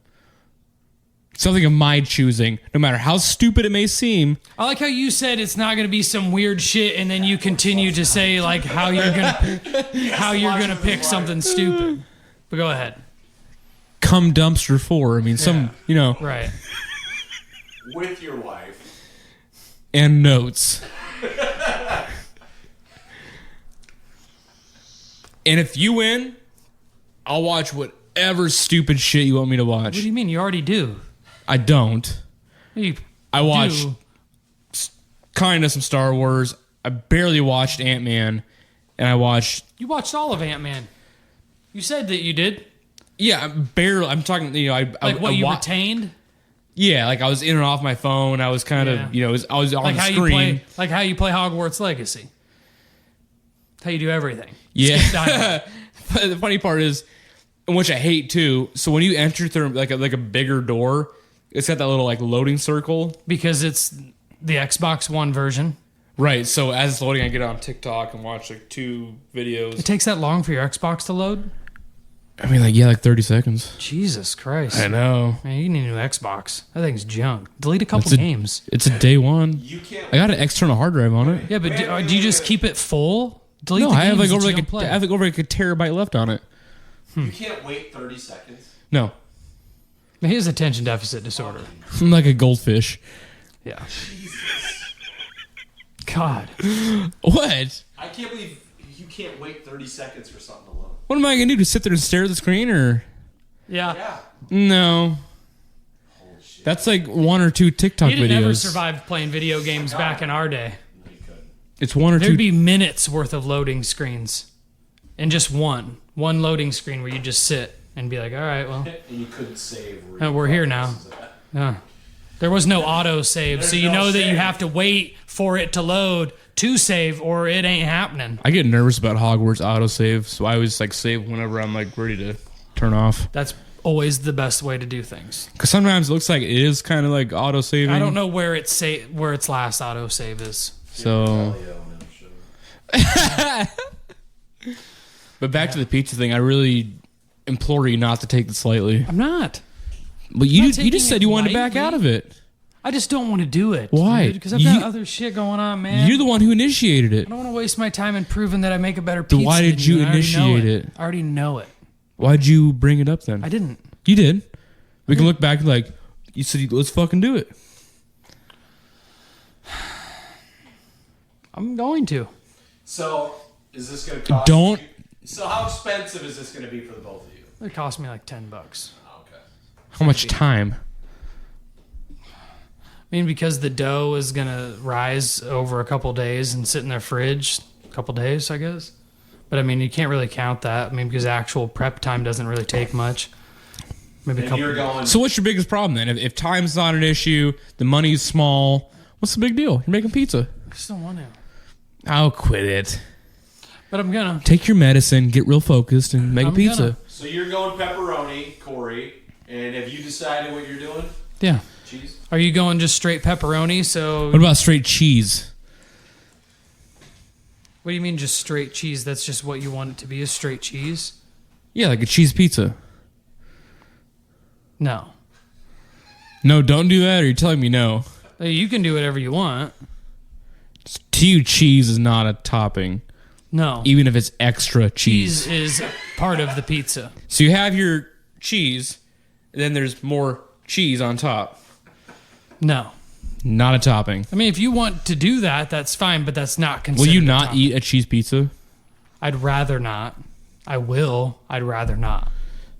S3: Something of my choosing, no matter how stupid it may seem.
S2: I like how you said it's not going to be some weird shit, and then you continue to say like how you're gonna pick something stupid. But go ahead.
S3: Come Dumpster 4. I mean,
S2: Right.
S4: With your wife.
S3: and notes. And if you win, I'll watch whatever stupid shit you want me to watch.
S2: What do you mean? You already do.
S3: I don't.
S2: You
S3: I watched
S2: do.
S3: kind of some Star Wars. I barely watched Ant-Man, and I watched.
S2: You watched all of Ant-Man. You said that you did.
S3: Yeah, barely. I'm talking.
S2: You retained.
S3: Yeah, like I was in and off my phone. I was kind of, I was on
S2: Like
S3: the
S2: how
S3: screen.
S2: how you play Hogwarts Legacy. How you do everything.
S3: Yeah.
S2: Skip dialogue.
S3: But the funny part is, and which I hate too. So when you enter through like a bigger door, it's got that little like loading circle.
S2: Because it's the Xbox One version.
S3: Right. So as it's loading, I get on TikTok and watch like 2 videos.
S2: It takes that long for your Xbox to load?
S3: I mean, like 30 seconds.
S2: Jesus Christ.
S3: I know.
S2: Man, you need a new Xbox. That thing's junk. Delete a couple games.
S3: It's a day one.
S4: You can't.
S3: I got an external hard drive on it.
S2: Yeah, but do you just keep it full? Delete
S3: No,
S2: the
S3: I have
S2: games
S3: like
S2: that you don't play.
S3: I have like over like a terabyte left on it.
S4: You can't wait 30 seconds.
S3: No,
S2: He has attention deficit disorder.
S3: I'm like a goldfish.
S2: Yeah. God.
S3: What?
S4: I can't believe you can't wait 30 seconds for something to load.
S3: What am I gonna do? To sit there and stare at the screen, or
S2: Yeah.
S4: Yeah.
S3: no?
S4: Holy shit.
S3: That's like 1 or 2 TikTok
S2: He didn't ever
S3: videos.
S2: survive playing video games back in our day.
S4: No, you couldn't.
S3: It's 1 or 2.
S2: There'd be minutes worth of loading screens. And just one loading screen where you just sit and be like, all right, well,
S4: And you couldn't save.
S2: we're here now. Yeah. There was no auto save, so
S4: There's
S2: you
S4: no
S2: know that you
S4: save.
S2: have to wait for it to load to save, or it ain't happening.
S3: I get nervous about Hogwarts autosave, so I always like save whenever I'm like ready to turn off.
S2: That's always the best way to do things.
S3: Because sometimes it looks like it is kind of like autosaving.
S2: I don't know where its last auto save is.
S3: So, but back to the pizza thing, I really implore you not to take this lightly.
S2: I'm not.
S3: But
S2: not
S3: you
S2: taking
S3: just said
S2: it
S3: you wanted to back
S2: lightly.
S3: out of it.
S2: I just don't want to do it.
S3: Why?
S2: Because I've got
S3: You-
S2: other shit going on, man.
S3: You're the one who initiated it.
S2: I don't want to waste my time in proving that I make a better
S3: Then
S2: pizza.
S3: why
S2: than
S3: did you
S2: I already know
S3: initiate it?
S2: I already know it.
S3: Why'd you bring it up then?
S2: I didn't.
S3: You did. We can look back and like, you said, let's fucking do it.
S2: I'm going to.
S4: So, is this going to cost
S3: Don't-
S4: you? So, how expensive is this going to be for the both of you?
S2: It cost me like $10.
S4: Okay.
S3: How much time?
S2: I mean, because the dough is gonna rise over a couple days and sit in their fridge a couple days, I guess. But I mean, you can't really count that. I mean, because actual prep time doesn't really take much. Maybe a
S4: And
S2: couple.
S4: you're going.
S3: So what's your biggest problem then? If time's not an issue, the money's small, what's the big deal? You're making pizza.
S2: I just don't want to.
S3: I'll quit it.
S2: But I'm gonna.
S3: Take your medicine, get real focused, and make a
S2: I'm
S3: pizza.
S2: gonna.
S4: So, you're going pepperoni, Corey. And have you decided what you're doing?
S2: Yeah.
S4: Cheese?
S2: Are you going just straight pepperoni? So
S3: What about straight cheese?
S2: what do you mean just straight cheese? That's just what you want it to be, is straight cheese?
S3: Yeah, like a cheese pizza.
S2: No.
S3: No, don't do that, or you're telling me no.
S2: You can do whatever you want.
S3: To you, cheese is not a topping,
S2: No.
S3: even if it's extra cheese.
S2: Cheese is part of the pizza.
S3: So you have your cheese, and then there's more cheese on top.
S2: No.
S3: Not a topping.
S2: I mean, if you want to do that, that's fine, but that's not considered.
S3: Will you
S2: a
S3: not
S2: topping.
S3: eat a cheese pizza?
S2: I'd rather not. I will. I'd rather not.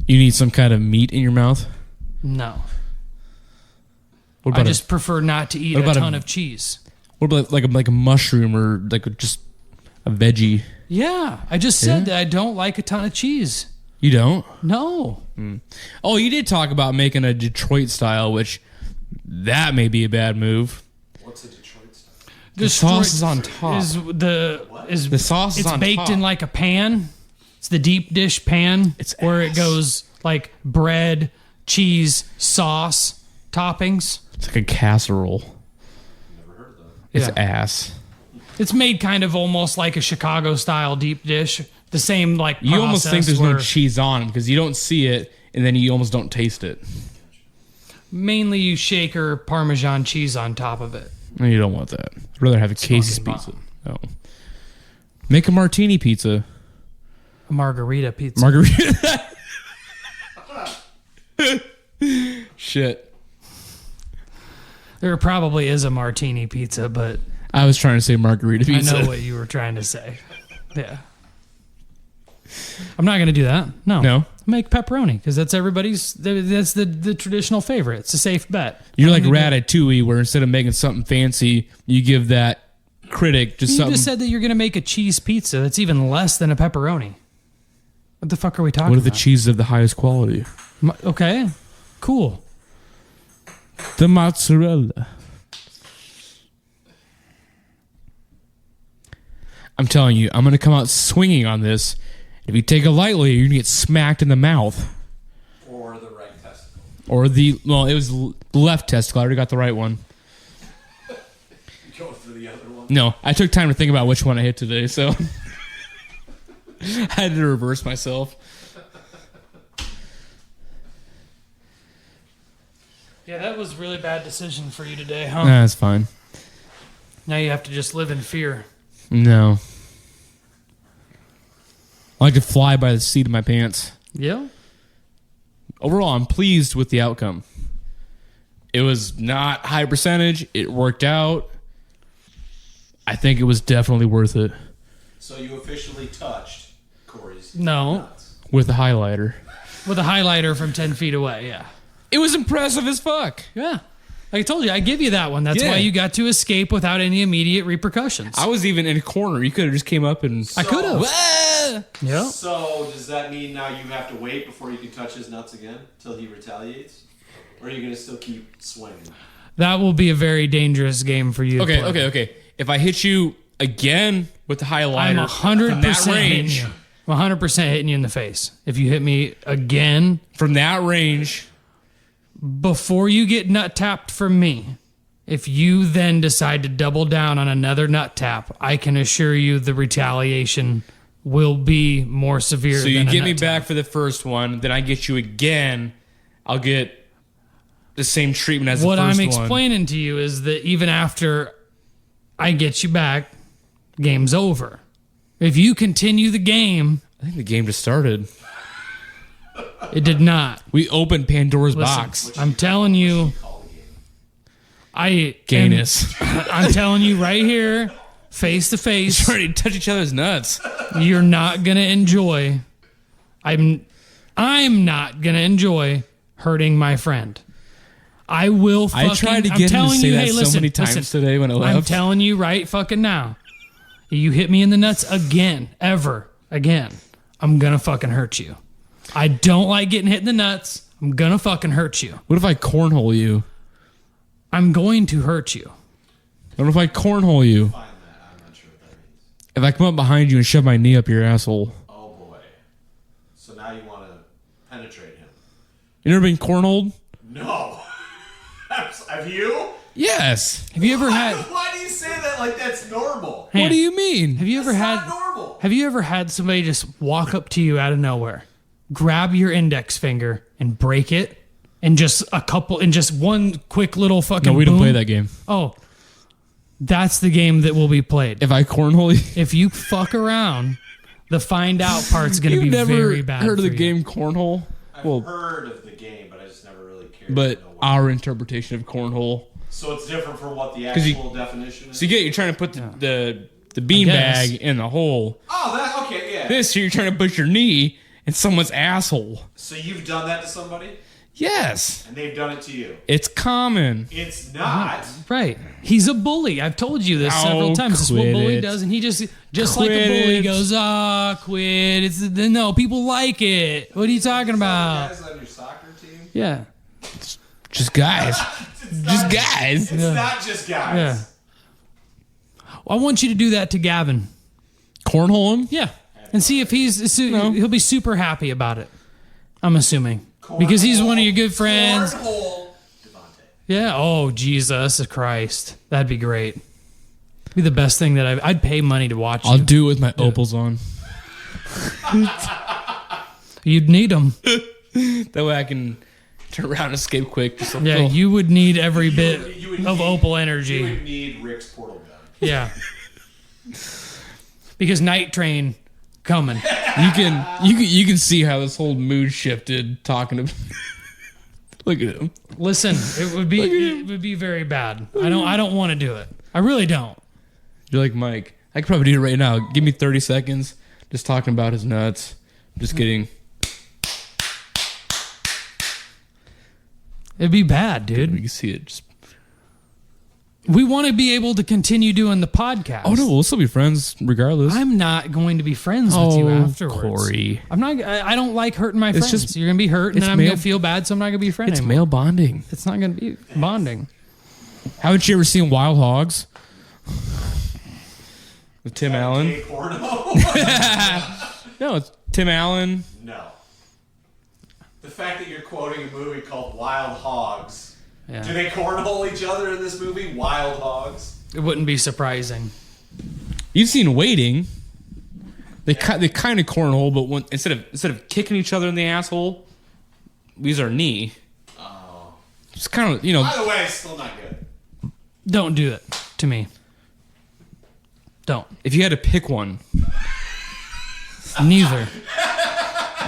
S3: You need some kind of meat in your mouth?
S2: No.
S3: What
S2: I
S3: about
S2: just prefer not to eat
S3: what
S2: a
S3: about
S2: ton of cheese.
S3: what about like a mushroom or like just a veggie?
S2: Yeah, I just said that I don't like a ton of cheese.
S3: You don't?
S2: No.
S3: Oh, you did talk about making a Detroit style, which that may be a bad move.
S4: What's a Detroit style?
S3: The sauce is on top.
S2: The
S3: sauce is
S2: it's
S3: on
S2: baked
S3: top.
S2: in like a pan. It's the deep dish pan.
S3: It's
S2: where
S3: ass.
S2: it goes like bread, cheese, sauce, toppings.
S3: It's like a casserole.
S4: Never heard of that.
S3: It's
S2: Yeah.
S3: ass.
S2: It's made kind of almost like a Chicago style deep dish. The same like
S3: You almost think
S2: process
S3: there's no
S2: where
S3: cheese on because you don't see it and then you almost don't taste it.
S2: mainly you shaker Parmesan cheese on top of it.
S3: No, you don't want that. I'd rather have a Casey's
S2: fucking
S3: pizza. No. Make a martini pizza.
S2: A margarita pizza.
S3: Margarita. Shit.
S2: There probably is a martini pizza, but
S3: I was trying to say margarita pizza.
S2: I know what you were trying to say. Yeah. I'm not going to do that. No.
S3: No?
S2: Make pepperoni because that's that's the traditional favorite. It's a safe bet.
S3: You're like
S2: I'm gonna
S3: Ratatouille, where instead of making something fancy, you give that critic just
S2: You
S3: something.
S2: just said that you're going to make a cheese pizza. That's even less than a pepperoni. What the fuck are we talking
S3: What if the
S2: about?
S3: cheese is of the highest quality?
S2: Okay. Cool.
S3: The mozzarella. I'm telling you, I'm going to come out swinging on this. If you take it lightly, you're going to get smacked in the mouth.
S4: Or the right testicle.
S3: Or it was the left testicle. I already got the right one.
S4: Go for the other one.
S3: No, I took time to think about which one I hit today, so I had to reverse myself.
S2: Yeah, that was a really bad decision for you today, huh?
S3: Nah, that's fine.
S2: Now you have to just live in fear.
S3: No. I like to fly by the seat of my pants.
S2: Yeah?
S3: Overall, I'm pleased with the outcome. It was not high percentage. It worked out. I think it was definitely worth it.
S4: So you officially touched Cory's
S2: No.
S4: nuts.
S3: With a highlighter.
S2: With a highlighter from 10 feet away, yeah.
S3: It was impressive as fuck.
S2: Yeah. Like I told you, I give you that one. That's
S3: Yeah.
S2: why you got to escape without any immediate repercussions.
S3: I was even in a corner. You could have just came up and...
S2: I could have.
S3: Ah!
S2: Yeah.
S4: So does that mean now you have to wait before you can touch his nuts again till he retaliates? Or are you going to still keep swinging?
S2: That will be a very dangerous game for you. to play.
S3: Okay. If I hit you again with the highlighter,
S2: I'm 100%
S3: from that
S2: hitting
S3: range,
S2: you. 100% hitting you in the face. If you hit me again
S3: from that range,
S2: before you get nut tapped from me, if you then decide to double down on another nut tap, I can assure you the retaliation will be more severe.
S3: so you
S2: than a
S3: get me
S2: nut
S3: back
S2: tap.
S3: for the first one, then I get you again, I'll get the same treatment as
S2: What
S3: the
S2: I'm
S3: first one.
S2: explaining to you is that even after I get you back, game's over. If you continue the game,
S3: I think the game just started.
S2: it did not.
S3: We opened Pandora's
S2: Listen,
S3: box.
S2: I'm telling you,
S3: Gayness.
S2: I'm telling you right here, face to face,
S3: Trying to touch each other's nuts.
S2: you're not gonna enjoy. I'm not gonna enjoy hurting my friend. I will fucking.
S3: I tried to
S2: I'm
S3: get him to
S2: telling
S3: say
S2: you,
S3: that
S2: hey,
S3: so
S2: listen,
S3: many times
S2: listen,
S3: today when I
S2: I'm
S3: left.
S2: telling you right fucking now. You hit me in the nuts again, again, I'm gonna fucking hurt you. I don't like getting hit in the nuts. I'm gonna fucking hurt you.
S3: What if I cornhole you?
S2: I'm going to hurt you.
S3: What if I cornhole you?
S4: Find that. I'm not sure what that means.
S3: If I come up behind you and shove my knee up your asshole.
S4: Oh boy. So now you want to penetrate him.
S3: You never been cornholed?
S4: No. Have you?
S3: Yes.
S2: Have you ever had?
S4: Why do you say that like that's normal?
S2: Hey,
S3: What do you mean?
S2: Have you ever
S4: It's
S2: had?
S4: not normal.
S2: Have you ever had somebody just walk up to you out of nowhere, grab your index finger and break it, and just one quick little fucking?
S3: No, we don't
S2: boom?
S3: play that game.
S2: Oh, that's the game that will be played.
S3: If I cornhole you,
S2: If you fuck around, the find out part's going to be
S3: never
S2: very bad.
S3: heard of the
S2: for you.
S3: game cornhole?
S4: I've
S3: Well,
S4: heard of the game, but I just never really cared.
S3: but
S4: to know what.
S3: our interpretation of cornhole.
S4: So it's different from what the
S3: 'Cause you-
S4: actual definition is.
S3: So you're trying to put the
S2: guess.
S3: beanbag in the hole.
S4: Oh, that okay, yeah.
S3: This you're trying to put your knee in someone's asshole.
S4: So you've done that to somebody,
S3: Yes,
S4: and they've done it to you.
S3: it's common.
S4: It's not.
S2: Right. He's a bully. I've told you this several
S3: Oh,
S2: times. This is what
S3: quit
S2: bully
S3: it.
S2: does, and he just like
S3: Quit
S2: a bully
S3: it.
S2: goes, quit. It's no, people like it. What are you talking about?
S4: Guys on your soccer team.
S2: Yeah.
S3: Just guys.
S4: It's
S3: Just
S4: not,
S3: guys.
S4: It's not just guys.
S2: Yeah. I want you to do that to Gavin.
S3: Cornhole him?
S2: Yeah. And see if he'll be super happy about it. I'm assuming. Because he's one of your good friends.
S4: Cornhole Devontae.
S2: Yeah. Oh, Jesus Christ. That'd be great. Be the best thing that I'd pay money to watch
S3: I'll
S2: you.
S3: do it with my opals on.
S2: You'd need them.
S3: That way I can turn around and escape quick. Just a
S2: Yeah,
S3: little-
S2: you would need every bit
S4: You would
S2: of
S4: need-
S2: opal
S4: You
S2: energy.
S4: would need Rick's portal gun.
S2: Yeah. Because Night Train coming.
S3: you can see how this whole mood shifted talking to Look at him.
S2: Listen, it would be very bad. I don't want to do it. I really don't.
S3: You're like, Mike, I could probably do it right now. Give me 30 seconds just talking about his nuts. Just kidding.
S2: It'd be bad,
S3: You
S2: dude.
S3: can see it. Just...
S2: We want to be able to continue doing the podcast.
S3: Oh, no, we'll still be friends regardless.
S2: I'm not going to be friends with you afterwards.
S3: Cory.
S2: I'm not. I don't like hurting my friends.
S3: just-
S2: You're gonna be hurt, and
S3: it's
S2: then I'm
S3: male-
S2: gonna feel bad, so I'm not gonna be a friend
S3: It's
S2: anymore.
S3: male bonding.
S2: It's not gonna be bonding.
S3: Haven't you ever seen Wild Hogs? With Tim Allen?
S4: Gay porno?
S3: No, it's Tim Allen.
S4: No. The fact that you're quoting a movie called Wild Hogs.
S2: Yeah.
S4: Do they cornhole each other in this movie? Wild Hogs?
S2: It wouldn't be surprising.
S3: You've seen Waiting. They kind of cornhole, but instead of kicking each other in the asshole, we use our knee.
S4: Oh.
S3: It's kind of, you know.
S4: By the way, it's still not good.
S2: Don't do it to me. Don't.
S3: If you had to pick one.
S2: Neither.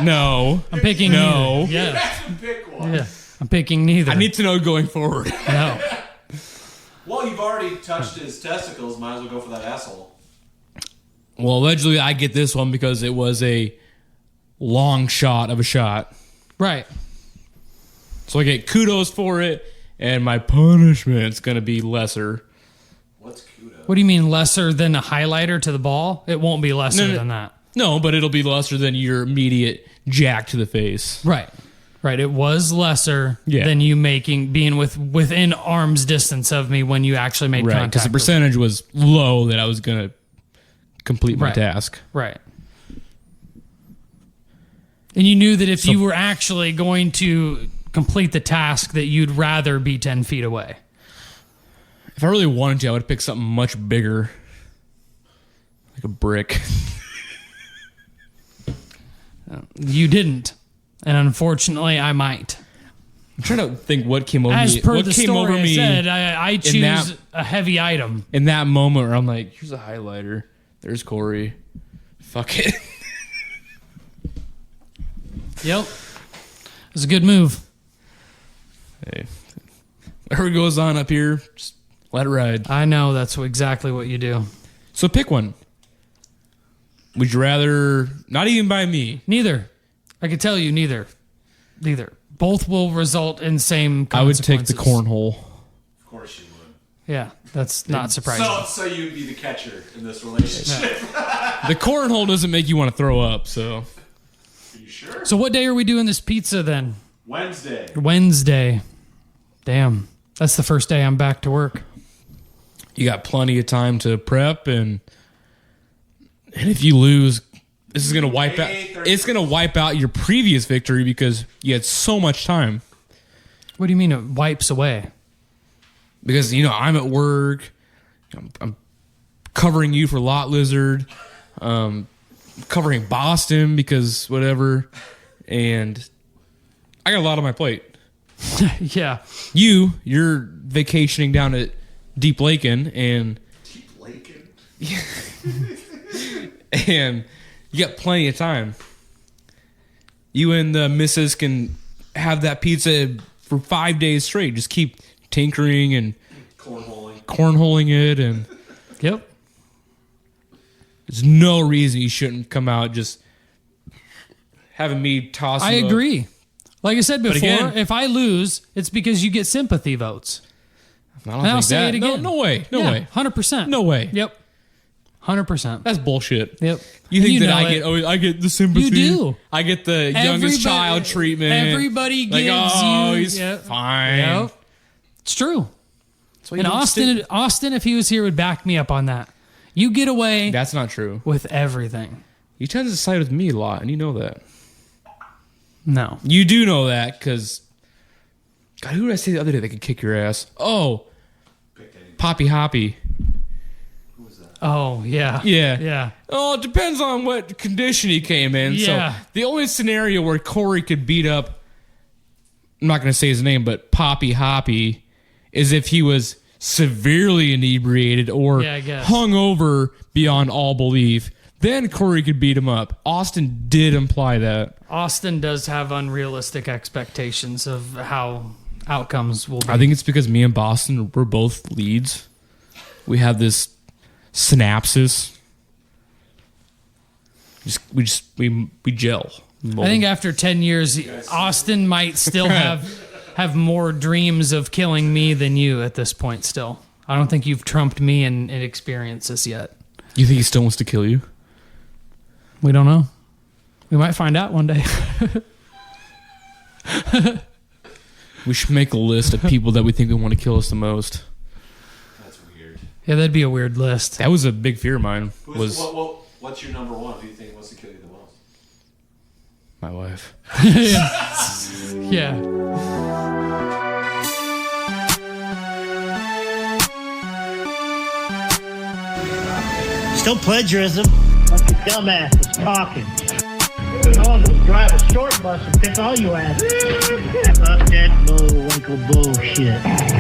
S3: No.
S2: I'm picking
S3: No.
S2: neither. Yeah.
S4: Pick one.
S2: Yeah. I'm picking neither.
S3: I need to know going forward.
S2: No.
S4: Well, you've already touched his testicles. Might as well go for that asshole.
S3: Well, allegedly, I get this one because it was a long shot of a shot.
S2: Right.
S3: So I get kudos for it, and my punishment's going to be lesser.
S4: What's kudos?
S2: What do you mean lesser than a highlighter to the ball? It won't be lesser than that.
S3: No, but it'll be lesser than your immediate jack to the face.
S2: Right. Right. It was lesser than you being within arm's distance of me when you actually made
S3: Right,
S2: contact.
S3: because the percentage was low that I was going to complete my
S2: Right.
S3: task.
S2: Right. And you knew that if you were actually going to complete the task, that you'd rather be 10 feet away.
S3: If I really wanted to, I would pick something much bigger. Like a brick.
S2: You didn't. And unfortunately, I might.
S3: I'm trying to think what came over
S2: As
S3: me.
S2: per
S3: What
S2: the
S3: came
S2: story
S3: over
S2: I
S3: me
S2: said, I choose
S3: that-
S2: a heavy item.
S3: in that moment where I'm like, here's a highlighter. There's Cory. Fuck it.
S2: Yep. It was a good move.
S3: Hey, whatever goes on up here, just let it ride.
S2: I know that's exactly what you do.
S3: So pick one. Would you rather, not even by me,
S2: Neither. I can tell you neither. Neither. Both will result in same
S3: I would take
S2: consequences.
S3: the cornhole.
S4: Of course you would.
S2: Yeah, that's not surprising.
S4: So you'd be the catcher in this relationship.
S3: The cornhole doesn't make you want to throw up, so.
S4: Are you sure?
S2: So what day are we doing this pizza then?
S4: Wednesday.
S2: Wednesday. Damn. That's the first day I'm back to work.
S3: You got plenty of time to prep, and if you lose, this is gonna wipe out. It's gonna wipe out your previous victory because you had so much time.
S2: What do you mean it wipes away?
S3: Because I'm at work, I'm covering you for Lot Lizard, covering Boston because whatever, and I got a lot on my plate.
S2: Yeah.
S3: You're vacationing down at Deep Laken, and
S4: Deep Laken.
S3: and you got plenty of time. You and the missus can have that pizza for 5 days straight. Just keep tinkering and cornholing it, and
S2: Yep.
S3: there's no reason you shouldn't come out just having me toss.
S2: I
S3: you up.
S2: agree. Like I said before,
S3: again-
S2: if I lose, it's because you get sympathy votes.
S3: I don't
S2: And I'll
S3: think
S2: say
S3: that.
S2: it again.
S3: No way. No way.
S2: 100%.
S3: No way.
S2: Yep. 100%.
S3: That's bullshit.
S2: Yep.
S3: You think
S2: And
S3: that
S2: know
S3: I get the sympathy?
S2: You do.
S3: I get the youngest child treatment.
S2: Everybody
S3: like,
S2: gives
S3: oh,
S2: you.
S3: he's
S2: Yep.
S3: fine.
S2: Yep. It's true.
S3: So
S2: And Austin, if he was here, would back me up on that. You get away
S3: That's not true.
S2: with everything.
S3: He tends to side with me a lot, and you know that.
S2: No.
S3: You do know that, because... God, who did I say the other day that could kick your ass? Oh, Poppy Hoppy.
S2: Oh, yeah.
S3: Yeah.
S2: Yeah.
S3: Oh, it depends on what condition he came in.
S2: Yeah.
S3: So the only scenario where Cory could beat up, I'm not going to say his name, but Poppy Hoppy, is if he was severely inebriated or
S2: Yeah, I guess.
S3: hungover beyond all belief. Then Cory could beat him up. Austin did imply that.
S2: Austin does have unrealistic expectations of how outcomes will be.
S3: I think it's because me and Boston, we're both leads. We have this synapses. We gel.
S2: I think after 10 years, Austin might still have more dreams of killing me than you at this point still. I don't think you've trumped me in experiences yet.
S3: You think he still wants to kill you?
S2: We don't know. We might find out one day.
S3: We should make a list of people that we think would want to kill us the most.
S4: That's weird.
S2: Yeah, that'd be a weird list.
S3: That was a big fear of mine.
S4: What's your number one? Who do you think wants to kill you the most?
S3: My wife.
S2: Yeah.
S1: Still plagiarism. Bunch of dumbasses talking. I want to drive a short bus and pick all you asses. Fuck that bullwinkle bullshit.